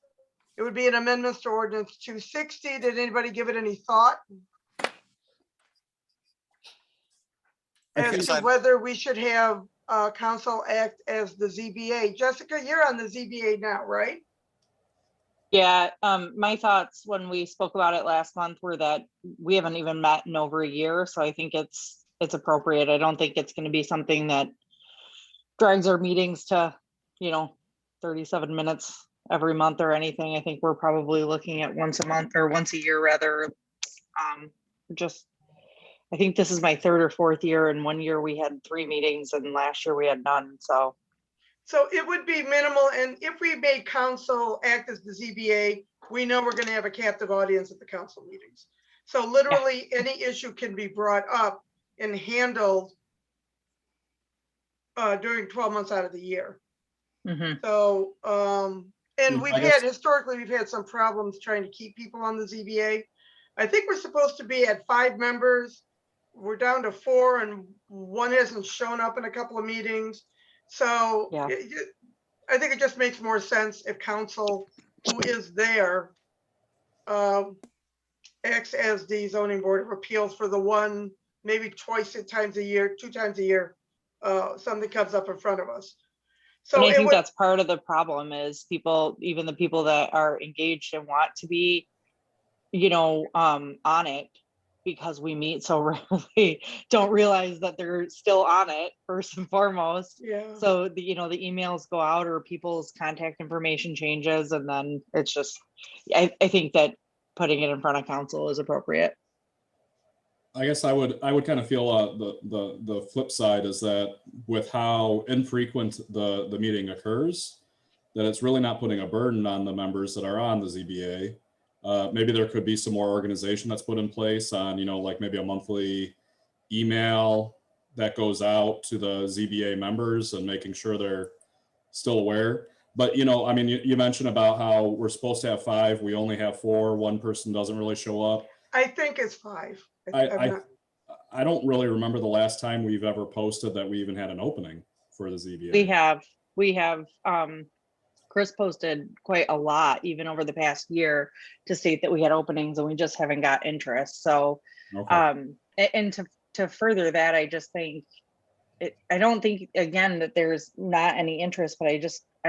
It would be an amendment to ordinance 260. Did anybody give it any thought? As to whether we should have council act as the ZBA. Jessica, you're on the ZBA now, right? Yeah, my thoughts when we spoke about it last month were that we haven't even met in over a year, so I think it's appropriate. I don't think it's going to be something that drags our meetings to, 37 minutes every month or anything. I think we're probably looking at once a month or once a year rather. I think this is my third or fourth year, and one year we had 3 meetings and last year we had none, so. So it would be minimal, and if we made council act as the ZBA, we know we're gonna have a captive audience at the council meetings. So literally, any issue can be brought up and handled during 12 months out of the year. Mhm. So, and historically, we've had some problems trying to keep people on the ZBA. I think we're supposed to be at 5 members. We're down to 4 and one hasn't shown up in a couple of meetings. So I think it just makes more sense if council, who is there, acts as the zoning board of appeals for the one, maybe 2 times a year, something comes up in front of us. So and I think that's part of the problem is people, even the people that are engaged and want to be, on it, because we meet so rarely, don't realize that they're still on it first and foremost. Yeah. So the emails go out or people's contact information changes, and then it's just, I think that putting it in front of council is appropriate. I guess I would kind of feel the flip side is that with how infrequent the meeting occurs, that it's really not putting a burden on the members that are on the ZBA. Maybe there could be some more organization that's put in place on, like maybe a monthly email that goes out to the ZBA members and making sure they're still aware. But, you mentioned about how we're supposed to have 5, we only have 4, one person doesn't really show up. I think it's 5. I don't really remember the last time we've ever posted that we even had an opening for the ZBA. We have, Chris posted quite a lot, even over the past year, to state that we had openings and we just haven't got interest. So, and to further that, I just think, I don't think, again, that there's not any interest, but I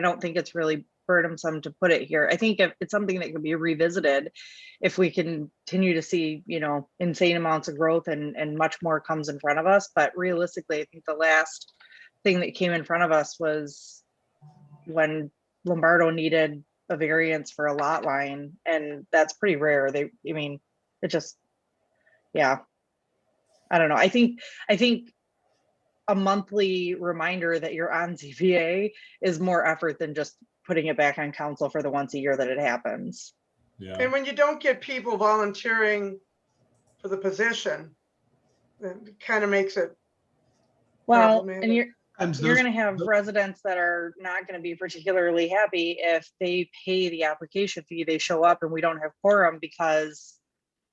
don't think it's really burdensome to put it here. I think if it's something that could be revisited if we continue to see, insane amounts of growth and much more comes in front of us. But realistically, I think the last thing that came in front of us was when Lombardo needed a variance for a lot line, and that's pretty rare. I don't know. I think a monthly reminder that you're on ZBA is more effort than just putting it back on council for the once a year that it happens. Yeah. And when you don't get people volunteering for the position, it kind of makes it problematic. And you're going to have residents that are not going to be particularly happy if they pay the application fee, they show up and we don't have quorum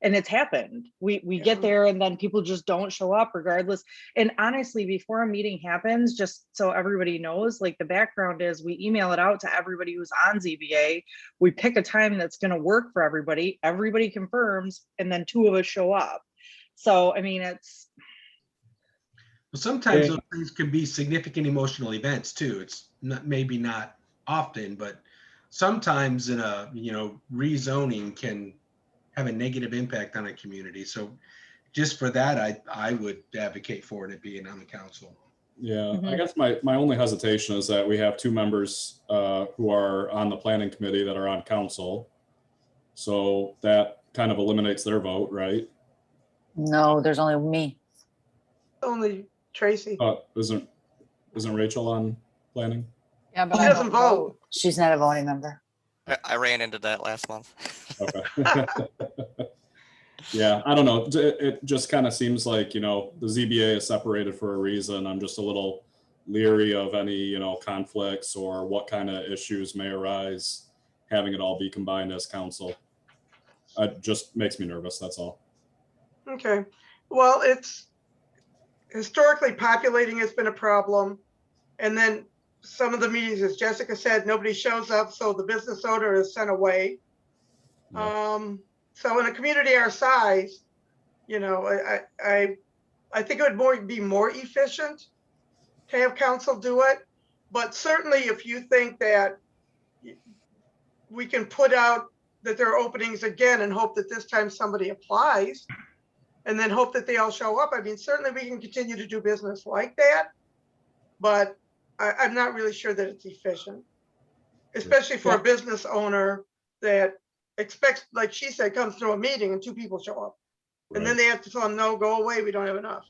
and it's happened. We get there and then people just don't show up regardless. And honestly, before a meeting happens, just so everybody knows, like the background is we email it out to everybody who's on ZBA. We pick a time that's going to work for everybody. Everybody confirms, and then 2 of us show up. So, I mean, Sometimes those things can be significant emotional events too. It's not, maybe not often, but sometimes in a, rezoning can have a negative impact on a community. So just for that, I would advocate for it being on the council. Yeah, I guess my only hesitation is that we have two members who are on the planning committee that are on council. So that kind of eliminates their vote, right? No, there's only me. Only Tracy. Isn't Rachel on planning? Yeah, but She I doesn't don't vote. She's not a voting member. I ran into that last month. Okay. Yeah, I don't know. It just kind of seems like, the ZBA is separated for a reason. I'm just a little leery of any, conflicts or what kind of issues may arise having it all be combined as council. It just makes me nervous, that's all. Okay, well, it's historically populating has been a problem. And then some of the meetings, as Jessica said, nobody shows up, so the business owner is sent away. Yeah. So in a community our size, I think it would be more efficient to have council do it. But certainly if you think that we can put out that there are openings again and hope that this time somebody applies and then hope that they all show up. I mean, certainly we can continue to do business like that, but I'm not really sure that it's efficient, especially for a business owner that expects, like she said, comes to a meeting and two people show up. Right. And then they have to tell them, no, go away, we don't have enough.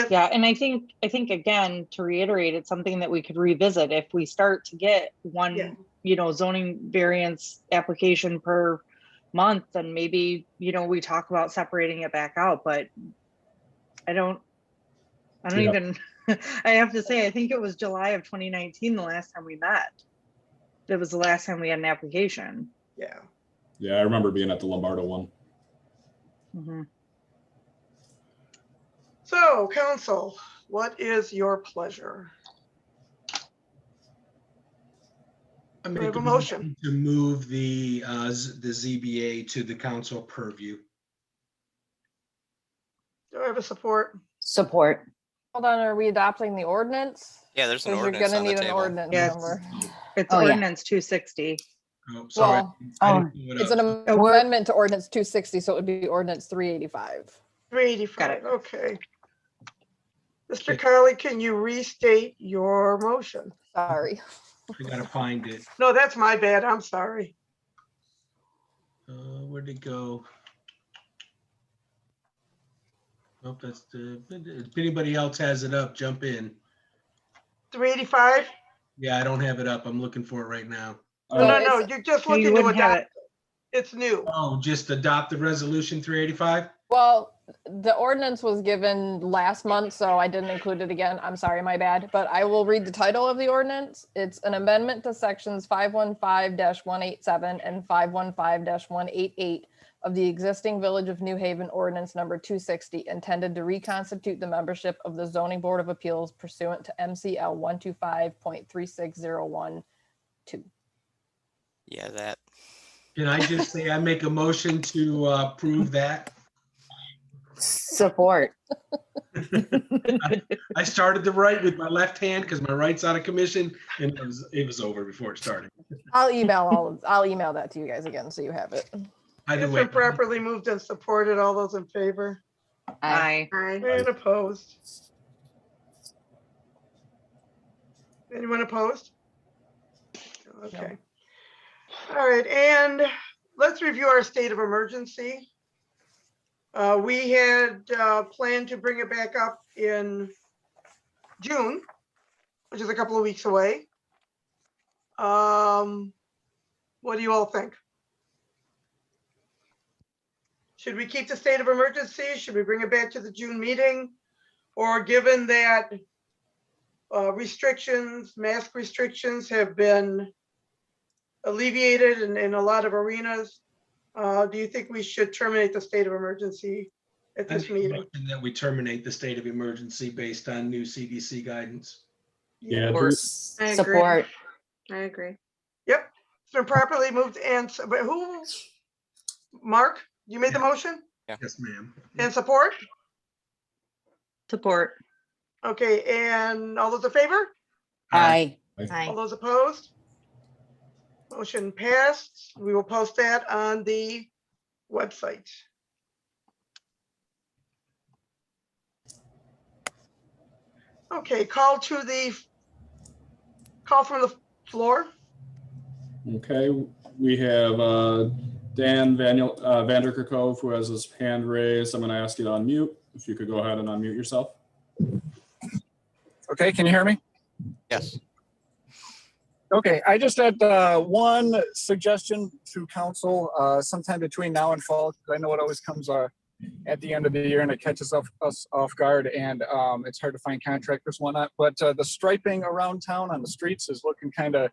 Yeah, and I think again, to reiterate, it's something that we could revisit if we start to get one, zoning variance application per month, and maybe, we talk about separating it back out, but I don't even, I have to say, I think it was July of 2019, the last time we met. That was the last time we had an application. Yeah. Yeah, I remember being at the Lombardo one. Mm-hmm. So, council, what is your pleasure? I We make have a a motion. motion to move the ZBA to the council purview. Do I have a support? Support. Hold on, are we adopting the ordinance? Yeah, there's an Because you're ordinance gonna on the need an table. ordinance Yes. number. It's Oh, yeah. ordinance 260. Oh, sorry. Well, I didn't pull it it's up. an amendment to ordinance 260, so it would be ordinance 385. 385, okay. Mr. Carley, can you restate your motion? Sorry. I gotta find it. No, that's my bad, I'm sorry. Where'd it go? Nope, that's the, if anybody else has it up, jump in. 385? Yeah, I don't have it up. I'm looking for it right now. No, you're just No, you looking to wouldn't have adopt. it. It's new. Oh, just adopt the resolution 385? Well, the ordinance was given last month, so I didn't include it again. I'm sorry, my bad. But I will read the title of the ordinance. It's an amendment to sections 515-187 and 515-188 of the existing Village of New Haven ordinance number 260, intended to reconstitute the membership of the Zoning Board of Appeals pursuant to MCL 125.36012. Yeah, that. Can I just say I make a motion to approve that? Support. I started to write with my left hand because my right's out of commission, and it was over before it started. I'll email that to you guys again so you have it. Either It's way, been properly moved and supported. All those in favor? Aye. And opposed? Anyone opposed? Okay. All right, and let's review our state of emergency. We had planned to bring it back up in June, which is a couple of weeks away. What do you all think? Should we keep the state of emergency? Should we bring it back to the June meeting? Or given that mask restrictions have been alleviated in a lot of arenas, do you think we should terminate the state of emergency at this meeting? that we terminate the state of emergency based on new CDC guidance. Yeah. Support. I agree. Yep, it's been properly moved but who? Mark, you made the motion? Yes, ma'am. And support? Support. Okay, and all those in favor? Aye. All those opposed? Motion passed. We will post that on the website. Okay, call from the floor. Okay, we have Dan Vanderkerkove who has his hand raised. I'm going to ask you to unmute. If you could go ahead and unmute yourself. Okay, can you hear me? Yes. Okay, I just had one suggestion to council sometime between now and fall, because I know it always comes at the end of the year and it catches us off guard, and it's hard to find contractors and whatnot. But the striping around town on the streets is looking kind of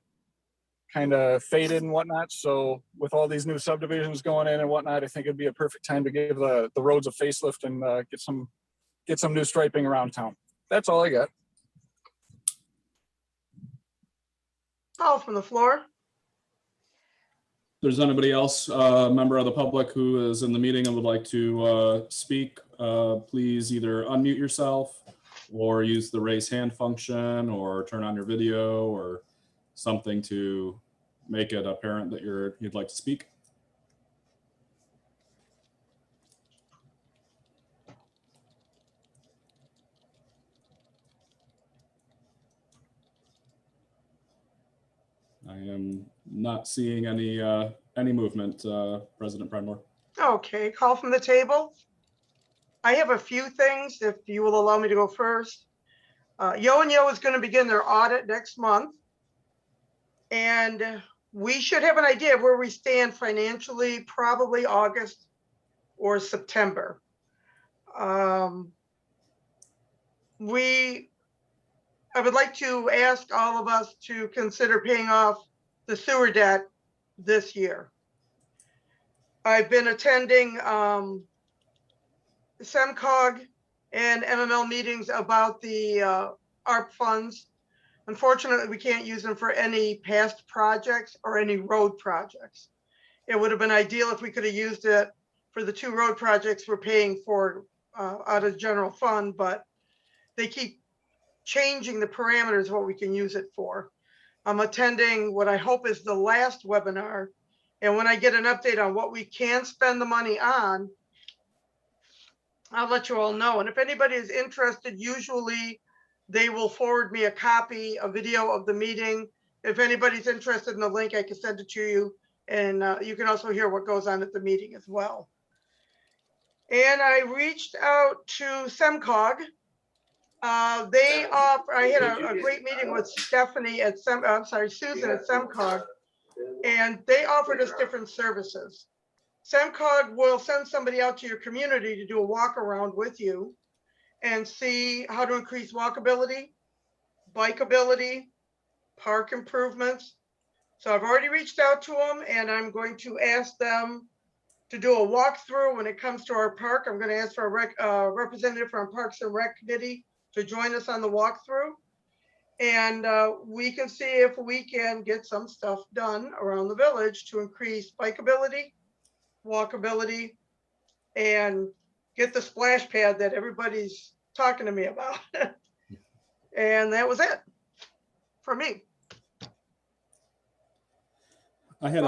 faded and whatnot. So with all these new subdivisions going in and whatnot, I think it'd be a perfect time to give the roads a facelift and get some new striping around town. That's all I got. Call from the floor. If there's anybody else, member of the public who is in the meeting and would like to speak, please either unmute yourself or use the raise hand function or turn on your video or something to make it apparent that you'd like to speak. I am not seeing any movement, President Pridemore. Okay, call from the table. I have a few things, if you will allow me to go first. Yo and Yo is going to begin their audit next month. And we should have an idea of where we stand financially, probably August or September. I would like to ask all of us to consider paying off the sewer debt this year. I've been attending SEMCOG and MML meetings about the ARP funds. Unfortunately, we can't use them for any past projects or any road projects. It would have been ideal if we could have used it for the 2 road projects we're paying for out of the general fund, but they keep changing the parameters of what we can use it for. I'm attending what I hope is the last webinar. And when I get an update on what we can spend the money on, I'll let you all know. And if anybody is interested, usually they will forward me a video of the meeting. If anybody's interested in the link, I can send it to you. And you can also hear what goes on at the meeting as well. And I reached out to SEMCOG. I had a great meeting with Susan at SEMCOG, and they offered us different services. SEMCOG will send somebody out to your community to do a walk around with you and see how to increase walkability, bikeability, park improvements. So I've already reached out to them, and I'm going to ask them to do a walkthrough when it comes to our park. I'm going to ask for a representative from Parks and Rec Committee to join us on the walkthrough. And we can see if we can get some stuff done around the village to increase bikeability, walkability, and get the splash pad that everybody's talking to me about. And that was it for me. I had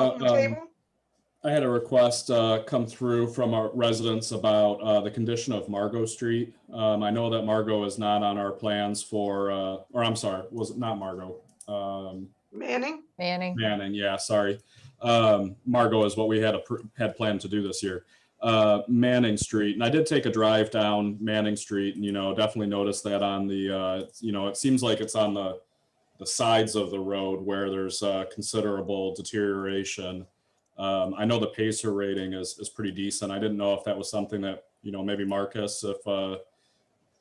a request come through from our residents about the condition of Margot Street. I know that Margot is not on our plans for, or I'm sorry, was it not Margot? Manning? Manning, yeah, sorry. Margot is what we had planned to do this year. Manning Street, and I did take a drive down Manning Street, and definitely noticed that on the it seems like it's on the sides of the road where there's considerable deterioration. I know the Pacer rating is pretty decent. I didn't know if that was something that maybe Marcus, if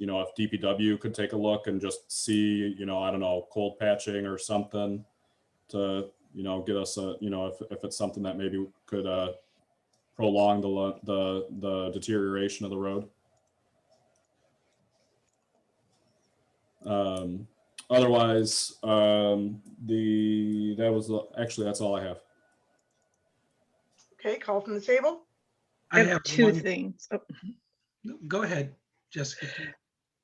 DPW could take a look and just see I don't know, cold patching or something to get us if it's something that maybe could prolong the deterioration of the road. Otherwise, that's all I have. Okay, call from the table. I have 2 one. things. Oh. Go ahead, Jessica.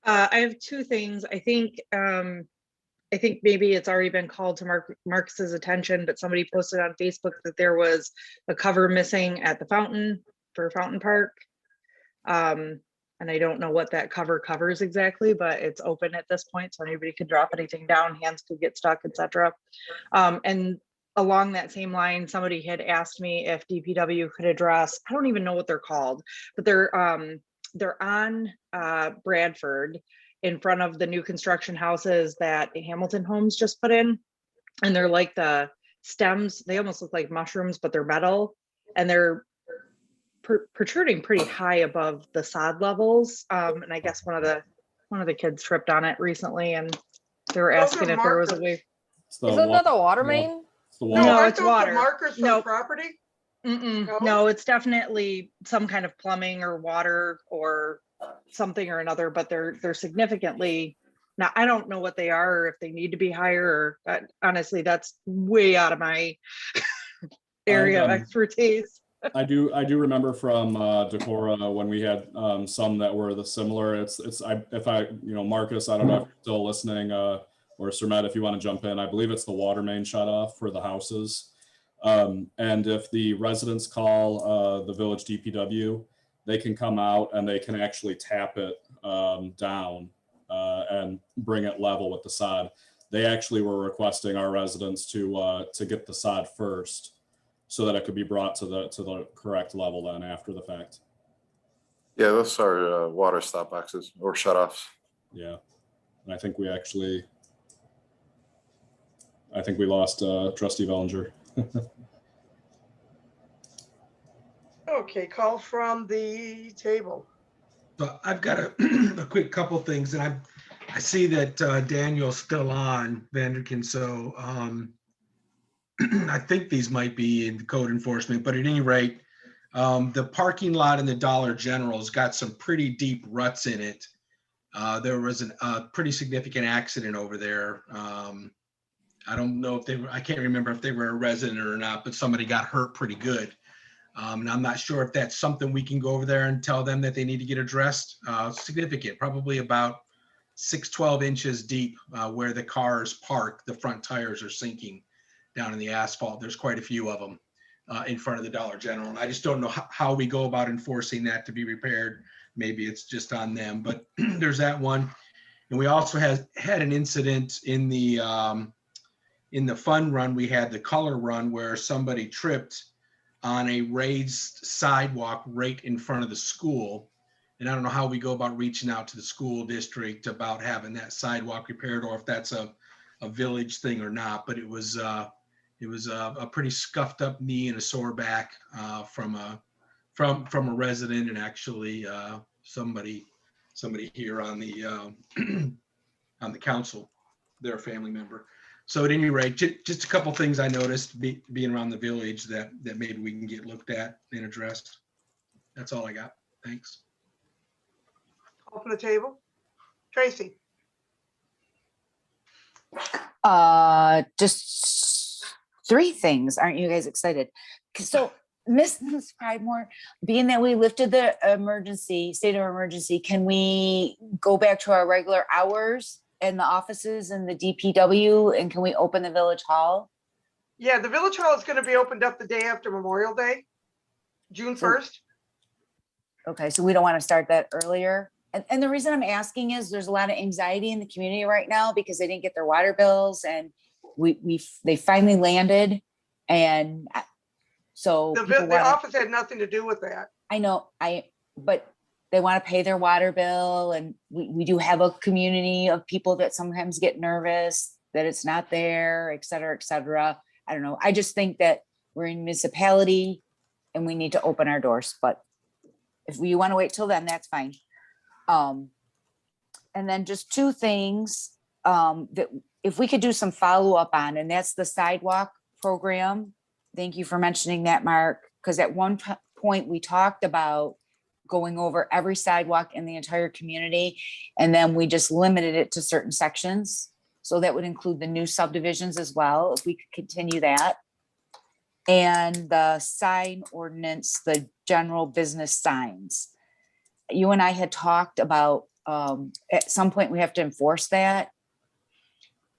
I have two things. I think maybe it's already been called to Marcus's attention, but somebody posted on Facebook that there was a cover missing at the fountain for Fountain Park. And I don't know what that cover covers exactly, but it's open at this point, so anybody could drop anything down, hands could get stuck, etc. And along that same line, somebody had asked me if DPW could address, I don't even know what they're called, but they're on Bradford in front of the new construction houses that Hamilton Homes just put in. And they're like the stems, they almost look like mushrooms, but they're metal, and they're protruding pretty high above the sod levels. And I guess one of the kids tripped on it recently, and they were asking if there was a way. Isn't that the water main? No, it's water. Markers for the property? No, it's definitely some kind of plumbing or water or something or another, but they're significantly, now I don't know what they are or if they need to be higher, or honestly, that's way out of my area of expertise. I do remember from Decorah when we had some that were the similar. Marcus, I don't know if you're still listening, or Sir Matt, if you want to jump in. I believe it's the water main shut off for the houses. And if the residents call the village DPW, they can come out and they can actually tap it down and bring it level with the sod. They actually were requesting our residents to get the sod first, so that it could be brought to the correct level then after the fact. Yeah, those are water stop boxes or shutoffs. Yeah, and I think we lost Trustee Bellinger. Okay, call from the table. So I've got a quick couple things, and I see that Daniel's still on, Vanderkin, so I think these might be in code enforcement, but at any rate, the parking lot in the Dollar General's got some pretty deep ruts in it. There was a pretty significant accident over there. I don't know if I can't remember if they were a resident or not, but somebody got hurt pretty good. And I'm not sure if that's something we can go over there and tell them that they need to get addressed. Significant, probably about 12 inches deep where the cars park, the front tires are sinking down in the asphalt. There's quite a few of them in front of the Dollar General. And I just don't know how we go about enforcing that to be repaired. Maybe it's just on them, but there's that one. And we also had an incident in the fun run. We had the color run where somebody tripped on a raised sidewalk right in front of the school. And I don't know how we go about reaching out to the school district about having that sidewalk repaired, or if that's a village thing or not, but it was a pretty scuffed up knee and a sore back from a resident, and actually somebody here on the council, their family member. So at any rate, just a couple things I noticed being around the village that maybe we can get looked at and addressed. That's all I got. Thanks. Call from the table. Tracy. Just three things. Aren't you guys excited? So Mrs. Pridemore, being that we lifted the state of emergency, can we go back to our regular hours in the offices and the DPW, and can we open the village hall? Yeah, the village hall is going to be opened up the day after Memorial Day, June 1st. Okay, so we don't want to start that earlier. And the reason I'm asking is there's a lot of anxiety in the community right now because they didn't get their water bills, and they finally landed. And so the office had nothing to do with that. I know, but they want to pay their water bill, and we do have a community of people that sometimes get nervous that it's not there, et cetera, et cetera. I don't know. I just think that we're in municipality and we need to open our doors, but if you want to wait till then, that's fine. And then just two things that if we could do some follow-up on, and that's the sidewalk program. Thank you for mentioning that, Mark, because at one point we talked about going over every sidewalk in the entire community, and then we just limited it to certain sections. So that would include the new subdivisions as well, if we could continue that. And the sign ordinance, the general business signs. You and I had talked about at some point we have to enforce that.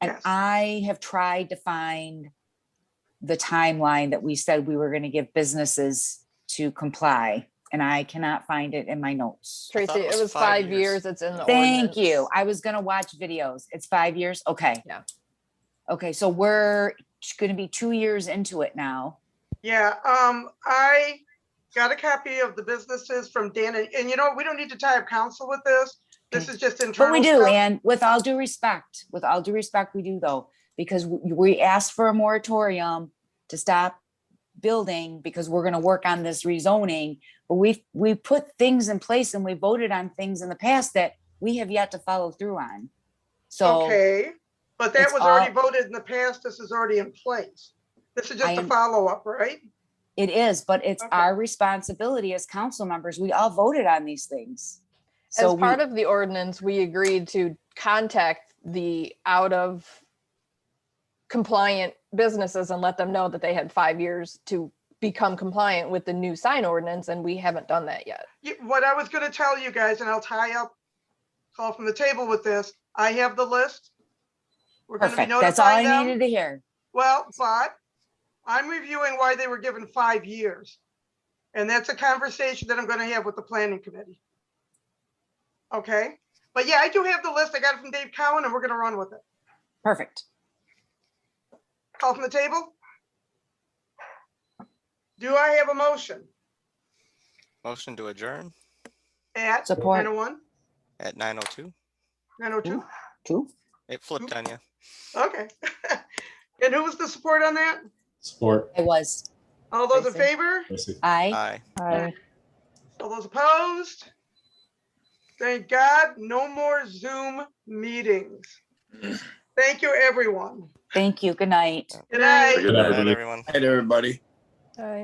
And Yes. I have tried to find the timeline that we said we were going to give businesses to comply, and I cannot find it in my notes. Tracy, it was 5 years. It's in the Thank you. ordinance. I was going to watch videos. It's 5 years. Okay. Yeah. Okay. So we're going to be 2 years into it now. Yeah, I got a copy of the businesses from Dan, and you know, we don't need to tie up council with this. This is just internal. But we do, stuff. and with all due respect, we do though, because we asked for a moratorium to stop building because we're going to work on this rezoning. But we put things in place and we voted on things in the past that we have yet to follow through on. So Okay, but that it's was already voted in the past. This is already in place. This is just a follow-up, right? it is, but it's Okay. our responsibility as council members. We all voted on these things. So As part of the ordinance, we agreed to contact the out of compliant businesses and let them know that they had 5 years to become compliant with the new sign ordinance, and we haven't done that yet. What I was going to tell you guys, and I'll tie up, call from the table with this. I have the list. We're going to be perfect. That's all notifying I them. needed to hear. Well, but I'm reviewing why they were given 5 years. And that's a conversation that I'm going to have with the planning committee. Okay, but yeah, I do have the list. I got it from Dave Cowan and we're going to run with it. Perfect. Call from the table. Do I have a motion Motion to adjourn at Support. 9:01, at 9:02. 9:02? Two. It flipped on you. Okay. And who was the support on that? Support. It was. All those in Tracy. favor? Tracy. Aye. Aye. All those opposed? Thank God, no more Zoom meetings. Thank you, everyone. Thank you. Good night. Good night. Good night, Good night, everybody. everyone. Hey, everybody. All right.